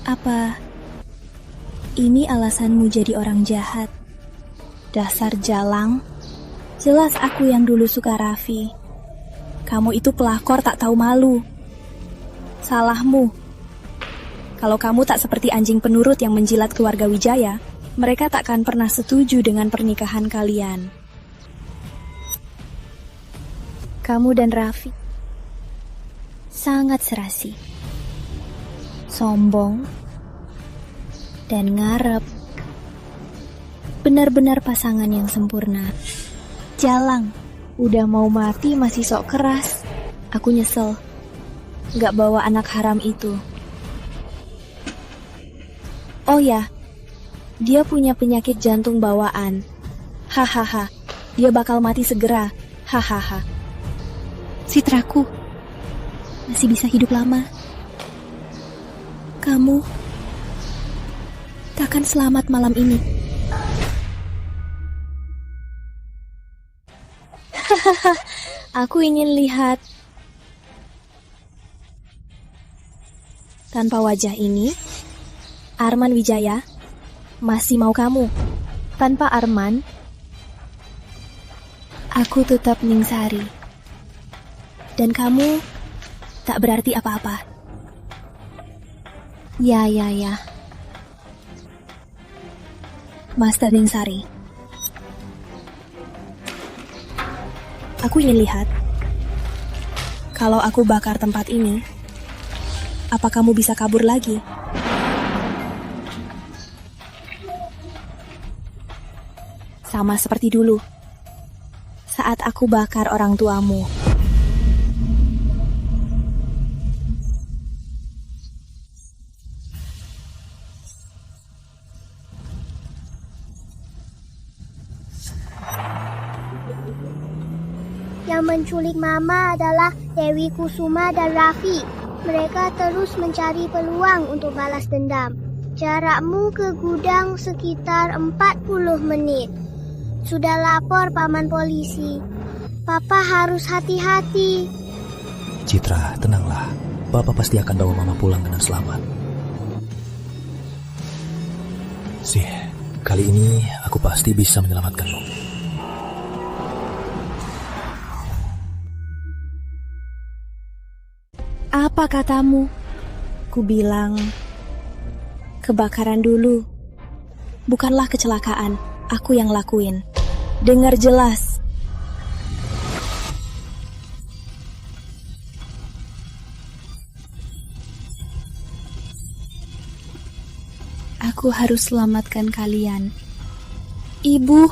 Apa ini alasanmu jadi orang jahat? Dasar jalang. Jelas aku yang dulu suka Raffi. Kamu itu pelakor tak tahu malu. Salahmu. Kalau kamu tak seperti anjing penurut yang menjilat keluarga Wijaya, mereka takkan pernah setuju dengan pernikahan kalian. Kamu dan Raffi sangat serasi. Sombong dan ngarep. Benar-benar pasangan yang sempurna. Jalang, udah mau mati masih sok keras. Aku nyesel gak bawa anak haram itu. Oh ya, dia punya penyakit jantung bawaan. Hahaha, dia bakal mati segera. Hahaha. Citraku masih bisa hidup lama. Kamu takkan selamat malam ini. Hahaha, aku ingin lihat. Tanpa wajah ini, Arman Wijaya masih mau kamu. Tanpa Arman, aku tetap Ningsari. Dan kamu tak berarti apa-apa. Ya. Master Ningsari. Aku ingin lihat. Kalau aku bakar tempat ini, apa kamu bisa kabur lagi? Sama seperti dulu, saat aku bakar orang tuamu. Yang menculik Mama adalah Dewi Kusuma dan Raffi. Mereka terus mencari peluang untuk balas dendam. Jarakmu ke gudang sekitar 40 menit. Sudah lapor paman polisi. Papa harus hati-hati. Citra, tenanglah. Papa pasti akan bawa Mama pulang dengan selamat. Kali ini aku pasti bisa menyelamatkanmu. Apa katamu? Ku bilang, kebakaran dulu. Bukanlah kecelakaan, aku yang lakuin. Dengar jelas. Aku harus selamatkan kalian. Ibu.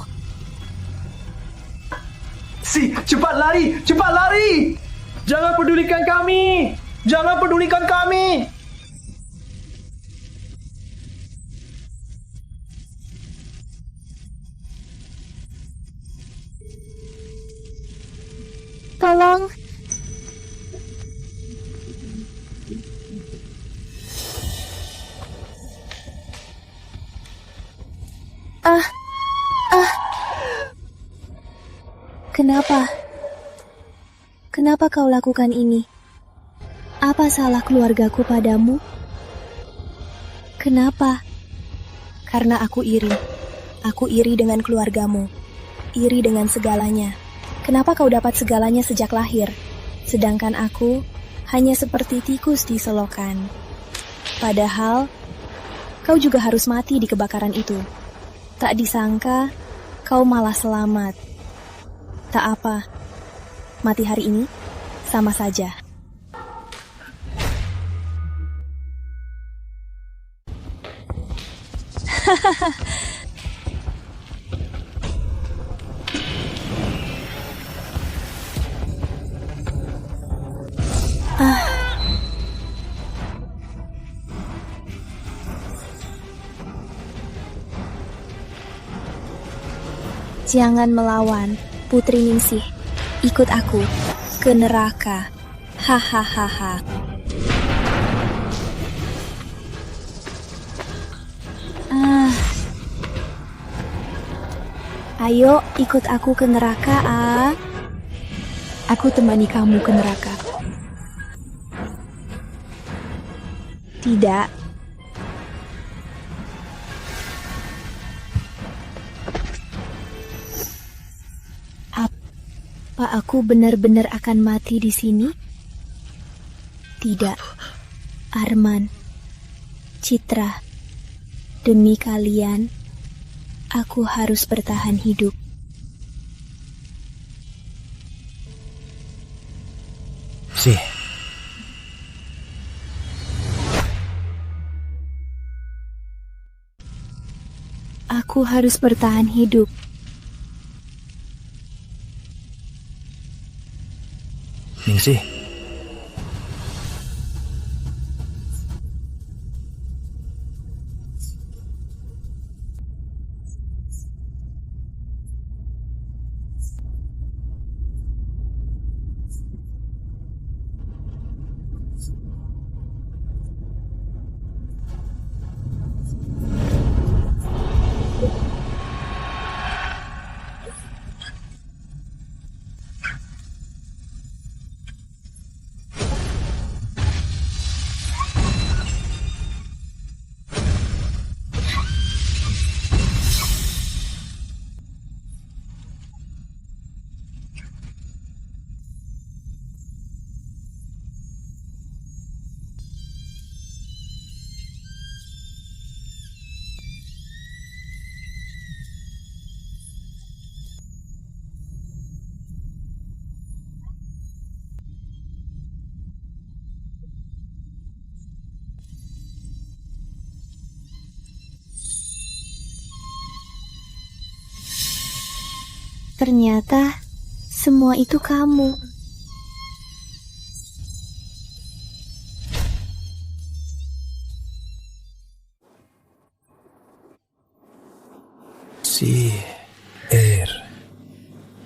Cepat lari! Cepat lari! Jangan pedulikan kami! Jangan pedulikan kami! Tolong. Kenapa? Kenapa kau lakukan ini? Apa salah keluargaku padamu? Kenapa? Karena aku iri. Aku iri dengan keluargamu. Iri dengan segalanya. Kenapa kau dapat segalanya sejak lahir? Sedangkan aku hanya seperti tikus di selokan. Padahal, kau juga harus mati di kebakaran itu. Tak disangka, kau malah selamat. Tak apa. Mati hari ini, sama saja. Jangan melawan, Putri Ningsih. Ikut aku ke neraka. Hahaha. Ayo, ikut aku ke neraka, Aku temani kamu ke neraka. Tidak. Apa aku benar-benar akan mati di sini? Tidak. Arman, Citra, demi kalian, aku harus bertahan hidup. Sih. Aku harus bertahan hidup. Ningsih. Ternyata semua itu kamu.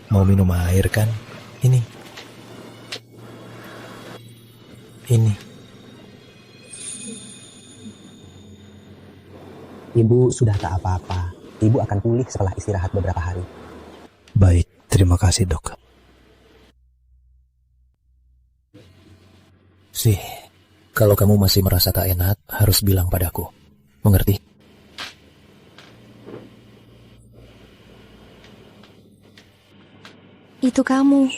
Mau minum air kan? Ini. Ibu sudah tak apa-apa. Ibu akan pulih setelah istirahat beberapa hari. Baik, terima kasih dok. Kalau kamu masih merasa tak enak, harus bilang padaku. Mengerti? Itu kamu.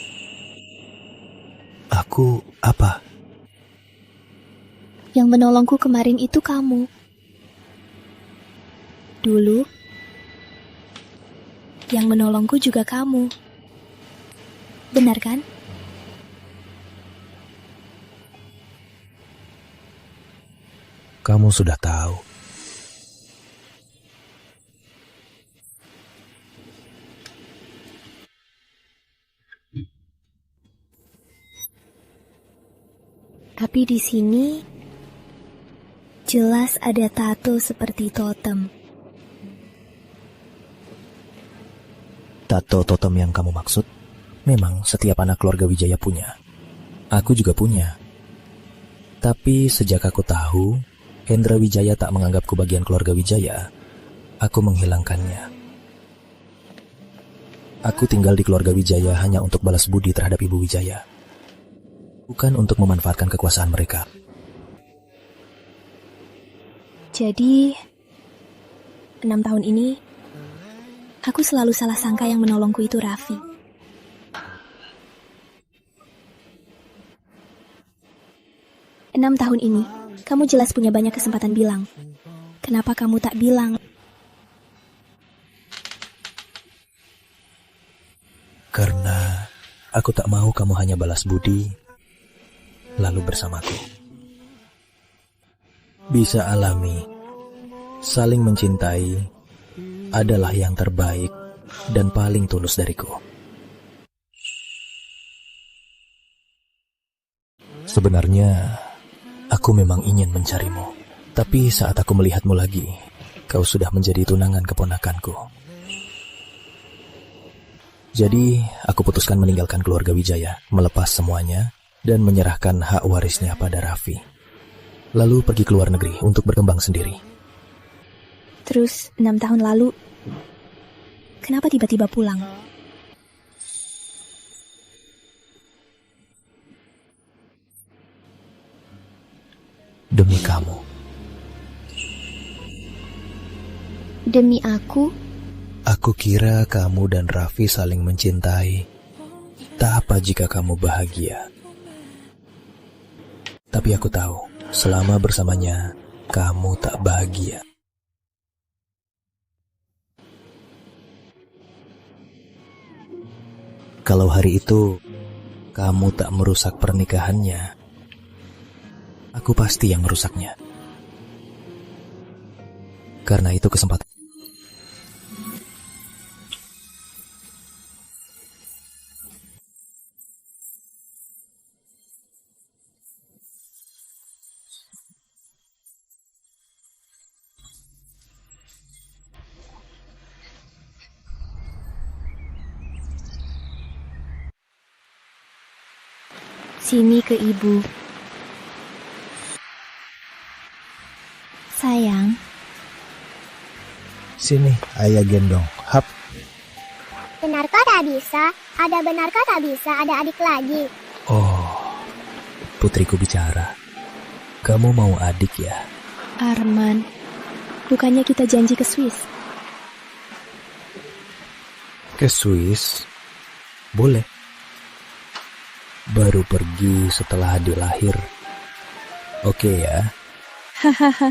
Aku apa? Yang menolongku kemarin itu kamu. Dulu, yang menolongku juga kamu. Benar kan? Kamu sudah tahu. Tapi di sini jelas ada tato seperti totem. Tato totem yang kamu maksud? Memang setiap anak keluarga Wijaya punya. Aku juga punya. Tapi sejak aku tahu Hendra Wijaya tak menganggapku bagian keluarga Wijaya, aku menghilangkannya. Aku tinggal di keluarga Wijaya hanya untuk balas budi terhadap Ibu Wijaya. Bukan untuk memanfaatkan kekuasaan mereka. Jadi, 6 tahun ini, aku selalu salah sangka yang menolongku itu Raffi. Enam tahun ini, kamu jelas punya banyak kesempatan bilang. Kenapa kamu tak bilang? Karena aku tak mau kamu hanya balas budi, lalu bersamaku. Bisa alami, saling mencintai adalah yang terbaik dan paling tulus dariku. Sebenarnya, aku memang ingin mencarimu. Tapi saat aku melihatmu lagi, kau sudah menjadi tunangan keponakanku. Jadi, aku putuskan meninggalkan keluarga Wijaya, melepas semuanya, dan menyerahkan hak warisnya pada Raffi. Lalu pergi ke luar negeri untuk berkembang sendiri. Terus 6 tahun lalu, kenapa tiba-tiba pulang? Demi kamu. Demi aku? Aku kira kamu dan Raffi saling mencintai. Tak apa jika kamu bahagia. Tapi aku tahu, selama bersamanya, kamu tak bahagia. Kalau hari itu, kamu tak merusak pernikahannya, aku pasti yang merusaknya. Karena itu kesempatan. Sini ke ibu. Sayang. Sini, ayah gendong. Hap. Benarkah tak bisa? Benarkah tak bisa ada adik lagi? Oh, putriku bicara. Kamu mau adik ya? Arman, bukannya kita janji ke Swiss? Ke Swiss? Boleh. Baru pergi setelah adik lahir. Oke ya? Hahaha,